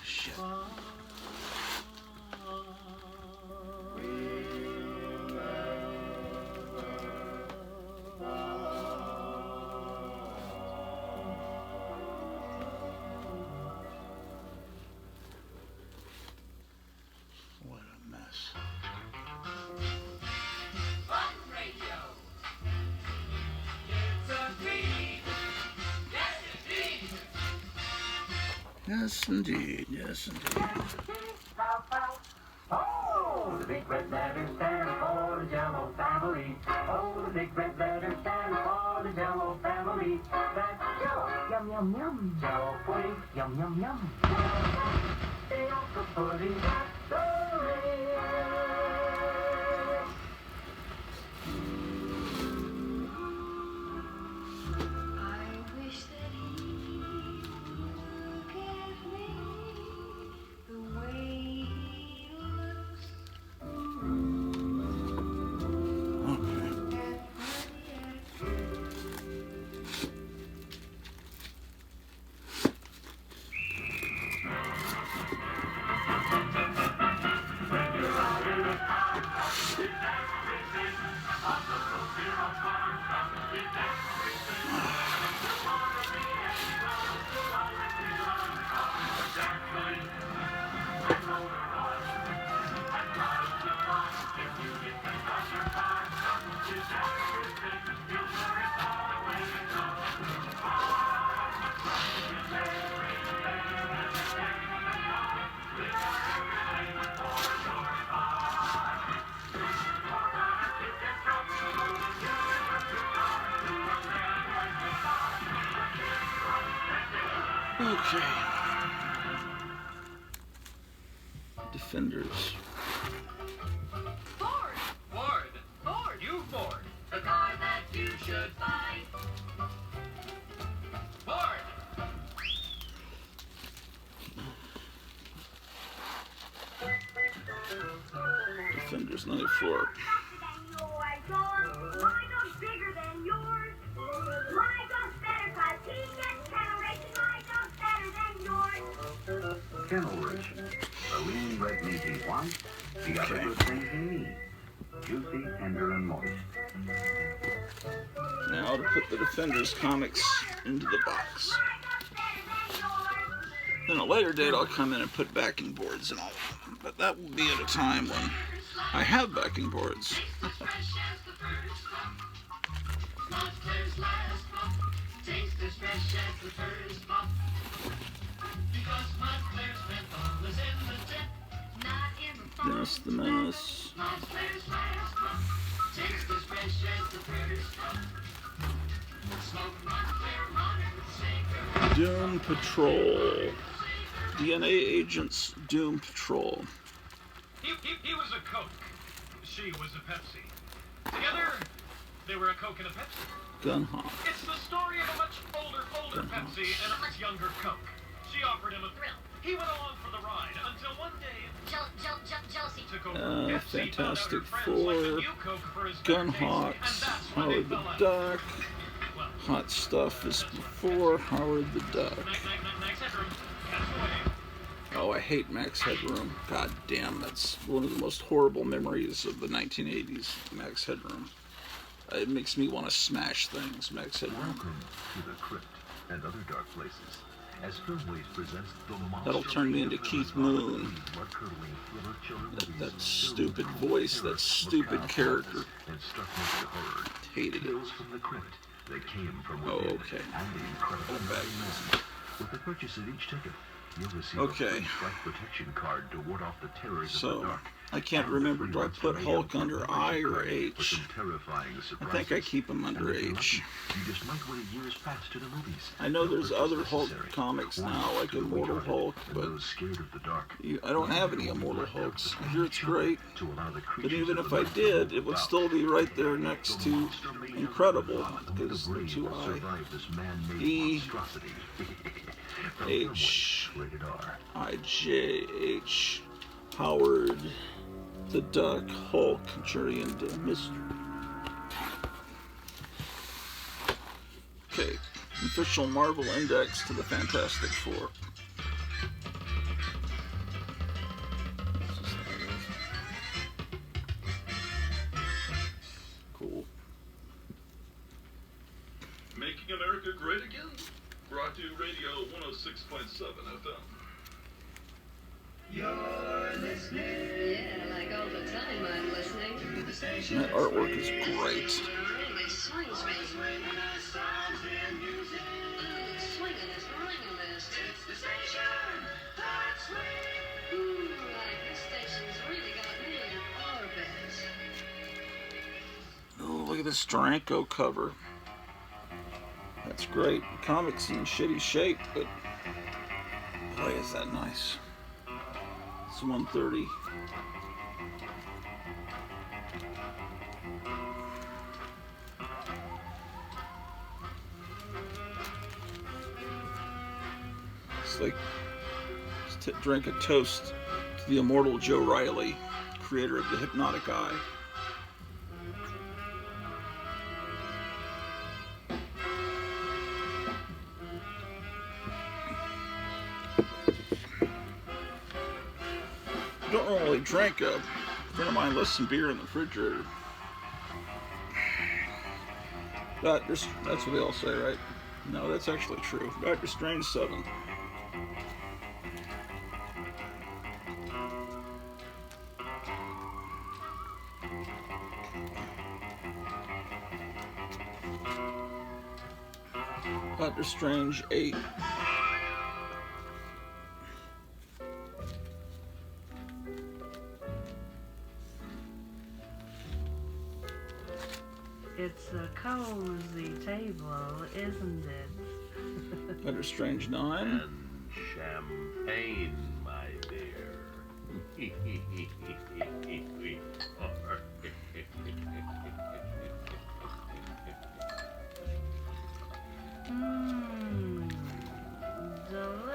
Shit. What a mess. Yes, indeed. Yes, indeed. Oh, the big red letters stand for the Jello family. Oh, the big red letters stand for the Jello family. That's Jello, yum yum yum. Jello pudding, yum yum yum. They also pudding, that's the way. Okay. Defenders. Ford! Ford! Ford! You Ford! The car that you should buy. Ford! Defenders 94. Kennel Rich. The lean red meat he wants, the other good things he needs. Juicy, tender, and moist. Now to put the Defenders comics into the box. Then at a later date I'll come in and put backing boards and all of them. But that will be at a time when I have backing boards. Dennis the Menace. Doom Patrol. DNA Agents Doom Patrol. He was a Coke. She was a Pepsi. Together, they were a Coke and a Pepsi. Gunhawk. It's the story of a much older Pepsi and a much younger Coke. She offered him a thrill. He went along for the ride until one day jealousy took over. Fantastic Four, Gunhawks, Howard the Duck. Hot Stuff is before Howard the Duck. Oh, I hate Max Headroom. God damn, that's one of the most horrible memories of the 1980s, Max Headroom. It makes me want to smash things, Max Headroom. Welcome to the crypt and other dark places. As Filmways presents the That'll turn me into Keith Moon. That stupid voice, that stupid character. Hated it. Oh, okay. With the purchase of each ticket, you'll receive okay. a strike protection card to ward off the terrors of the dark. I can't remember. Do I put Hulk under I or H? I think I keep him under H. I know there's other Hulk comics now, like Immortal Hulk, but I don't have any Immortal Hulks. I hear it's great, but even if I did, it would still be right there next to Incredible, because the two I, E, H, I, J, H, Howard the Duck, Hulk, Jury, and Mystery. Okay, official Marvel Index to the Fantastic Four. Cool. Making America Great Again? Brought to you Radio 106.7 FM. You're listening. Yeah, like all the time I'm listening. That artwork is great. Really swings me. Swinging is ringing this. It's the station that swings. Ooh, like this station's really got me in orbit. Oh, look at this Stranko cover. That's great. The comic's in shitty shape, but boy, is that nice. It's 130. It's like drink a toast to the immortal Joe Riley, creator of the Hypnotic Eye. Don't normally drink. A friend of mine left some beer in the refrigerator. That's what they all say, right? No, that's actually true. Doctor Strange 7. Doctor Strange 8. It's a cozy table, isn't it? Doctor Strange 9. And champagne, my dear.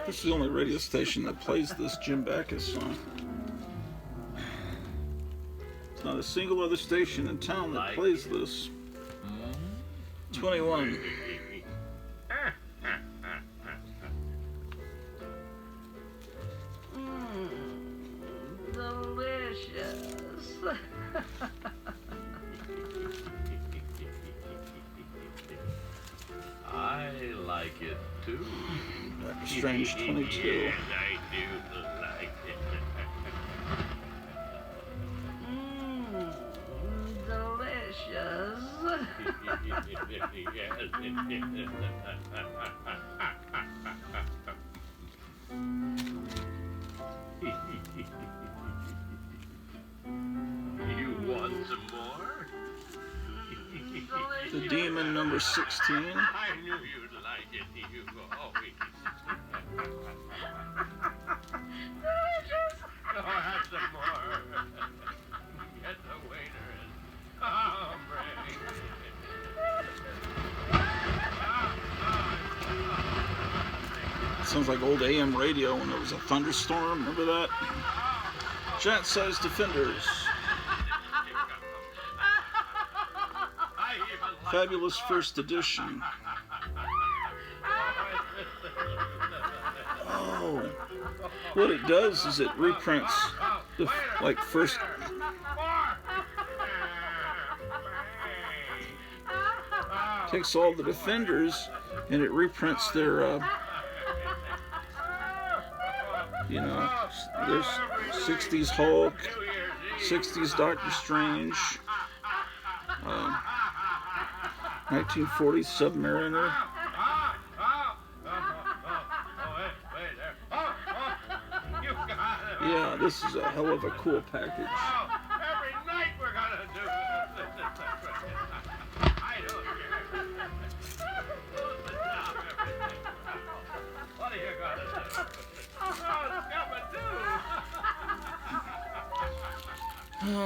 This is the only radio station that plays this Jim Backus song. There's not a single other station in town that plays this. 21. Delicious. I like it too. Doctor Strange 22. Yes, I do like it. Delicious. You want some more? The Demon number 16. I knew you'd like it, you always. Delicious. Oh, have some more. Get the waiter and Sounds like old AM radio when there was a thunderstorm. Remember that? Giant-sized Defenders. Fabulous First Edition. Oh. What it does is it reprints the like first. Takes all the Defenders and it reprints their you know, there's 60s Hulk, 60s Doctor Strange, 1940s Submariner. Yeah, this is a hell of a cool package. every night we're gonna do it. I don't care. What are you gonna do?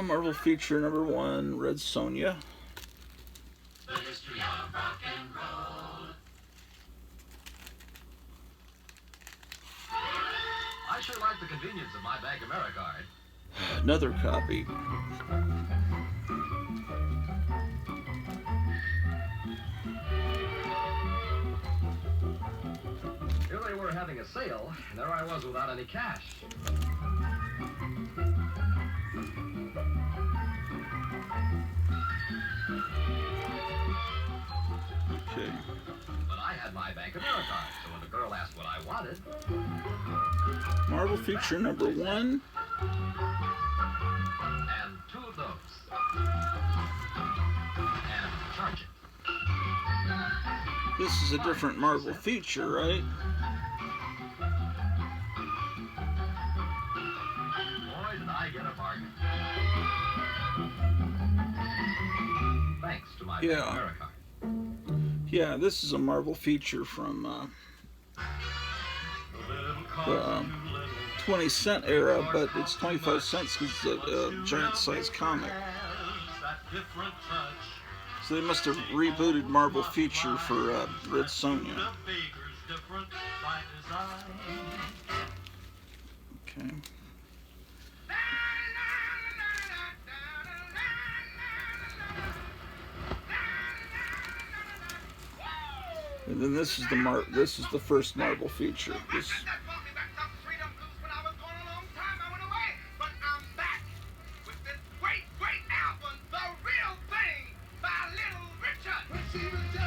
Marvel feature number 1, Red Sonja. The history of rock and roll. I sure like the convenience of my Bank Americard. Another copy. Here they were having a sale, and there I was without any cash. Okay. But I had my Bank Americard, so when the girl asked what I wanted, Marvel feature number 1. and 2 of those. And charge it. This is a different Marvel feature, right? Boy, did I get a bargain. Thanks to my Bank Americard. Yeah, this is a Marvel feature from the 20-cent era, but it's 25 cents because it's a giant-sized comic. So they must have rebooted Marvel feature for Red Sonja. Okay. And then this is the first Marvel feature. This. When she was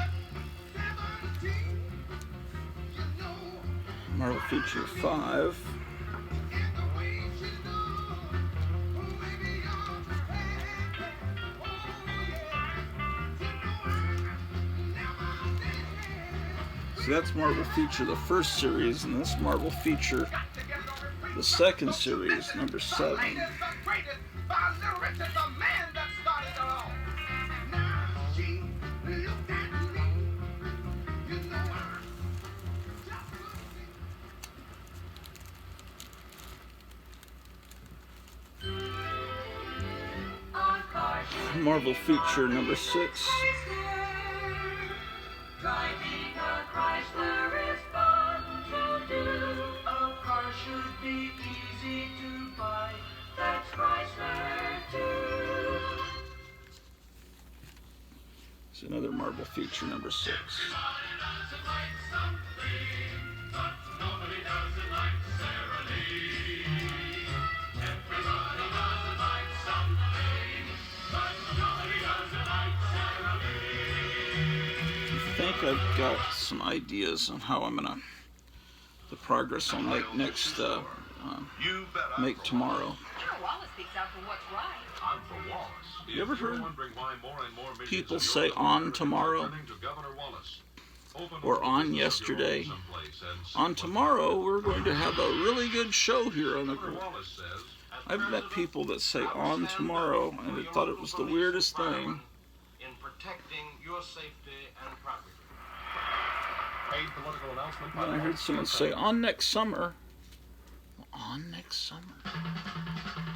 Marvel Feature 5. So that's Marvel Feature, the first series, and this Marvel Feature, the second series, number 7. Marvel Feature number 6. Driving a Chrysler is fun to do. A car should be easy to buy. That's Chrysler too. It's another Marvel Feature number 6. I think I've got some ideas on how I'm gonna, the progress I'll make next, make tomorrow. General Wallace speaks out for what's right. I'm for Wallace. You ever heard wondering why more and more millions people of say your on Americans tomorrow are turning to Governor Wallace? Open or on offices of your yesterday? own someplace and see On what tomorrow, we're going to have a really good show here on the. Governor Wallace says, as I've met president, people that say I will on stand tomorrow, up and for they your thought it local was the police weirdest thing. department in protecting your safety and property. Paid political announcement by And I the heard someone say on next summer. On next summer.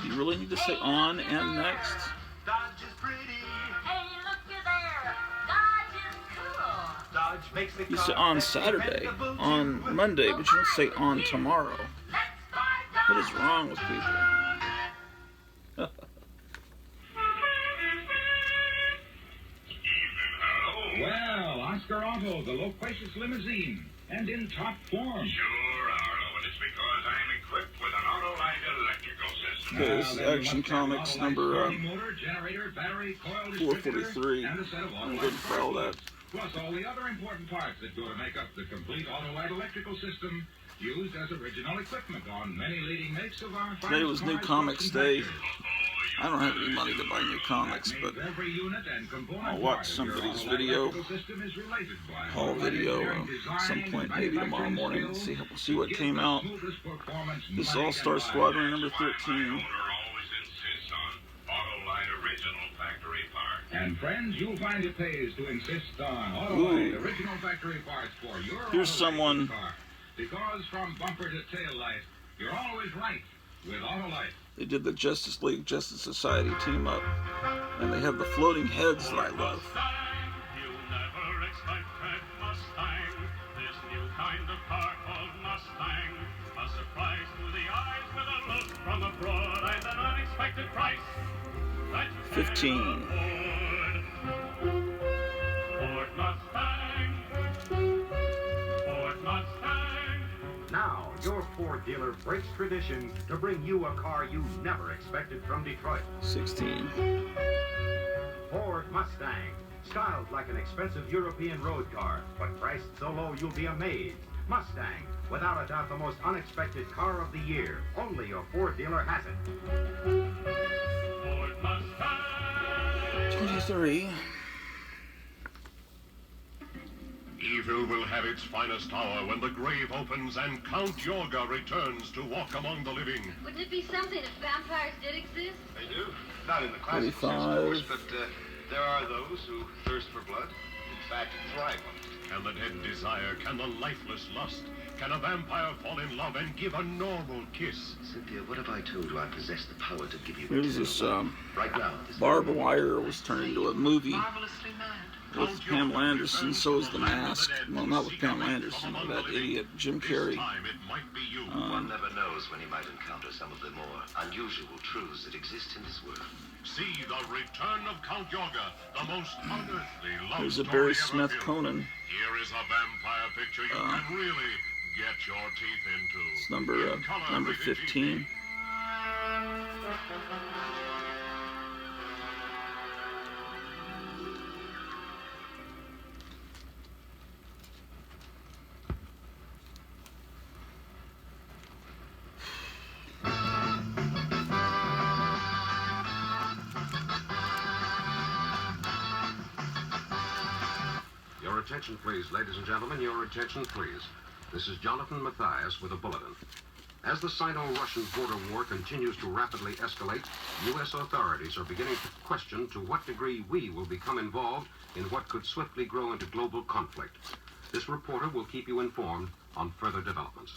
Do you really need to say on and next? Dodge is pretty. Hey, look at there. Dodge is cool. Dodge makes the You car say on that's Saturday, dependable to on Monday, but you don't say on tomorrow. What is wrong with people? Well, Oscar Auto, the loquacious limousine, and in top form. Sure, Arlo, and it's because I'm equipped with an Autolite electrical system. Okay, this is Action Comics number motor, generator, battery, coil 443. and a set of I'm Autolite good for all that. plus all the other important parts that go to make up the complete Autolite electrical system used as original equipment on many leading makes of our Today was New Comics Day. I don't have any money to buy new comics, but I'll watch somebody's video, haul video, at some point, maybe tomorrow morning, and see what came out. This is All-Star Squadron number 13. And friends, you'll find it pays to insist on Autolite original factory parts for your Here's Autolite someone. car. Because from bumper to tail light, you're always right with Autolite. They did the Justice League Justice Society team up, and they have the floating heads that I love. You'll never expect Red Mustang, this new kind of car called Mustang. A surprise to the eyes with a look from abroad and an unexpected price. That's 15. Ford Mustang. Ford Mustang. Now, your Ford dealer breaks tradition to bring you a car you never expected from Detroit. 16. Ford Mustang. Styled like an expensive European road car, but priced so low you'll be amazed. Mustang, without a doubt the most unexpected car of the year. Only your Ford dealer has it. Ford Mustang. 23. Evil will have its finest hour when the grave opens and Count Yorga returns to walk among the living. Wouldn't it be something if vampires did exist? They do. Not in the classic sense, of course, but there are those who thirst for blood. In fact, thrive on it. Can the dead desire? Can the lifeless lust? Can a vampire fall in love and give a normal kiss? Cynthia, what have I told you? I possess the power to give you Here's this right now. Barbed Wire was turned into a movie Marvelously mad. with Pamela Anderson. So is The Mask. Well, not with Pamela Anderson, but that idiot Jim Carrey. One never knows when he might encounter some of the more unusual truths that exist in this world. See the return of Count Yorga, the most unearthly love There's a story Barry ever Smith filmed. Conan. Here is a vampire picture you can really get your teeth into. It's number 15. attention, please, ladies and gentlemen. Your attention, please. This is Jonathan Mathias with a bulletin. As the Sino-Russian border war continues to rapidly escalate, U.S. authorities are beginning to question to what degree we will become involved in what could swiftly grow into global conflict. This reporter will keep you informed on further developments.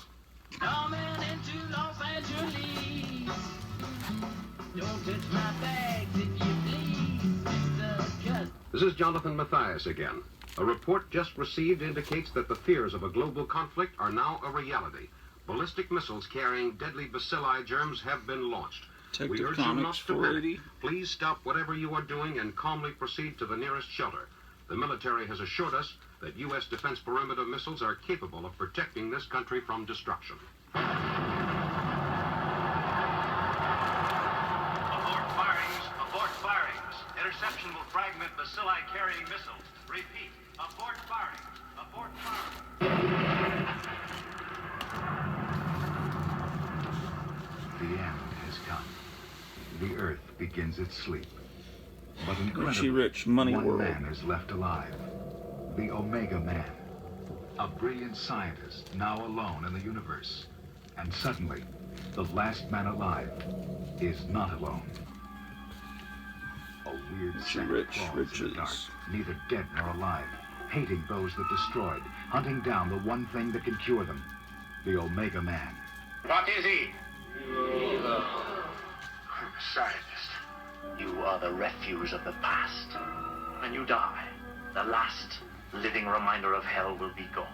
Coming into Los Angeles. Don't touch my bags if you please, Mr. Cut. This is Jonathan Mathias again. A report just received indicates that the fears of a global conflict are now a reality. Ballistic missiles carrying deadly bacilli germs have been launched. We urge you not to panic. Please stop whatever you are doing and calmly proceed to the nearest shelter. The military has assured us that U.S. defense perimeter missiles are capable of protecting this country from destruction. Abort firings, abort firings. Interception will fragment bacilli-carrying missiles. Repeat, abort firings, abort firings. The end has come. The Earth begins its sleep. But Richie incredibly, Rich, Money one World. man is left alive. The Omega Man. A brilliant scientist now alone in the universe. And suddenly, the last man alive is not alone. A weird scent crawls in the dark, neither dead nor alive, hating those that destroyed, hunting down the one thing that can cure them. The Omega Man. What is he? I'm a scientist. You are the refuse of the past. When you die, the last living reminder of hell will be gone.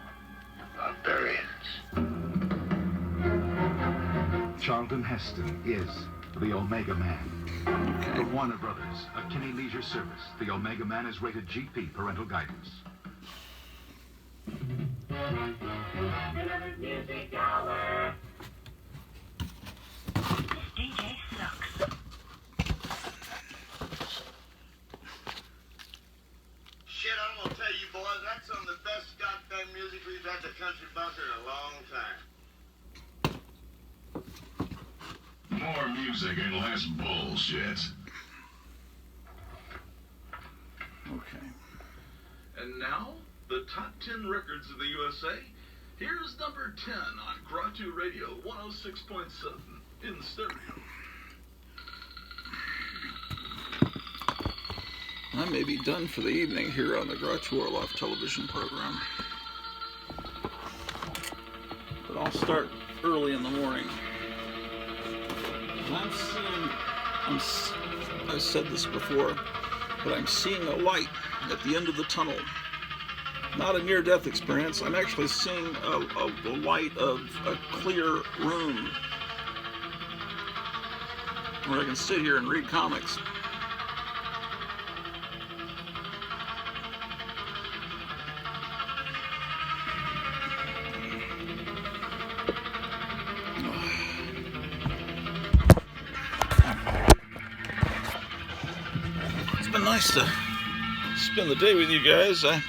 Barbarians. Charlton Heston is the Omega Man. From Warner Brothers, a Kinney Leisure Service, the Omega Man is rated GP parental guidance. Music hour. DJ Flux. Shit, I'm gonna tell you boys, that's some of the best goddamn music we've had the country bunker in a long time. More music and less bullshit. Okay. And now, the top 10 records of the USA. Here's number 10 on Gratu Radio 106.7 in stereo. I may be done for the evening here on the Groucho Orloff television program. But I'll start early in the morning. I've said this before, but I'm seeing a light at the end of the tunnel. Not a near-death experience. I'm actually seeing a light of a clear room where I can sit here and read comics. It's been nice to spend the day with you guys. I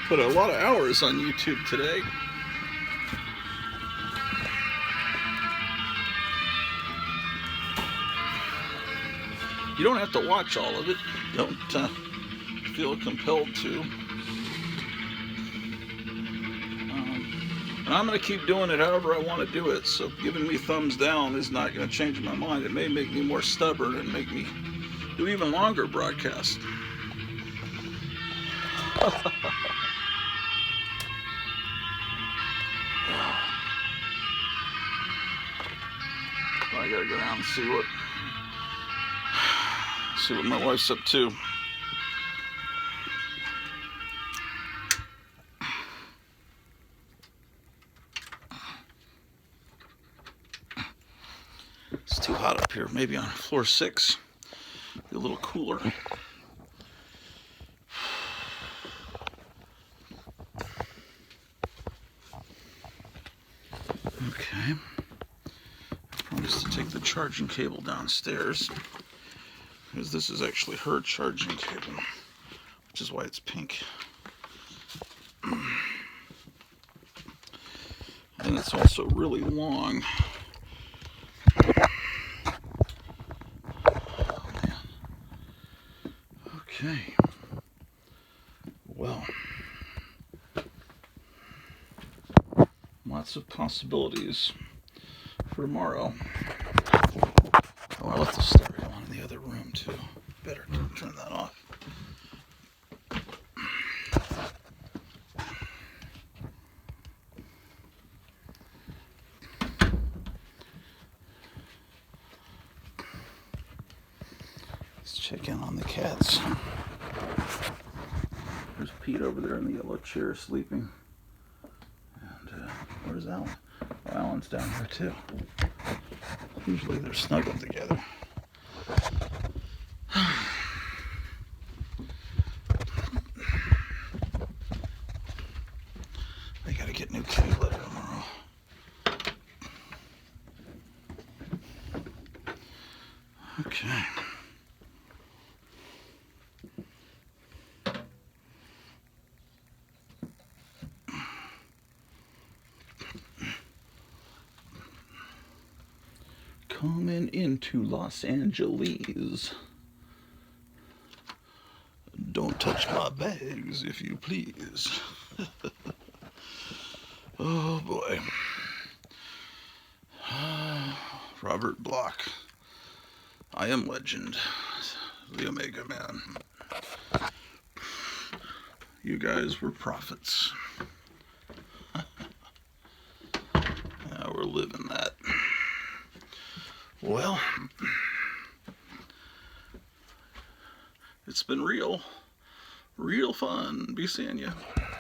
put a lot of hours on YouTube today. You don't have to watch all of it. Don't feel compelled to. And I'm going to keep doing it however I want to do it. So giving me thumbs down is not going to change my mind. It may make me more stubborn and make me do even longer broadcasts. I gotta go down and see what my wife's up to. It's too hot up here. Maybe on floor 6, be a little cooler. Okay. I promised to take the charging cable downstairs, because this is actually her charging cable, which is why it's pink. And it's also really long. Oh, man. Okay. Well, lots of possibilities for tomorrow. Oh, I left the stereo on in the other room too. Better turn that off. Let's check in on the cats. There's Pete over there in the yellow chair sleeping. And where's Alan? Oh, Alan's down there too. Usually they're snuggled together. I gotta get new kitty litter tomorrow. Okay. Coming into Los Angeles. Don't touch my bags, if you please. Oh boy. Robert Block. I am legend. The Omega Man. You guys were prophets. Now we're living that. Well, it's been real fun. Be seeing you.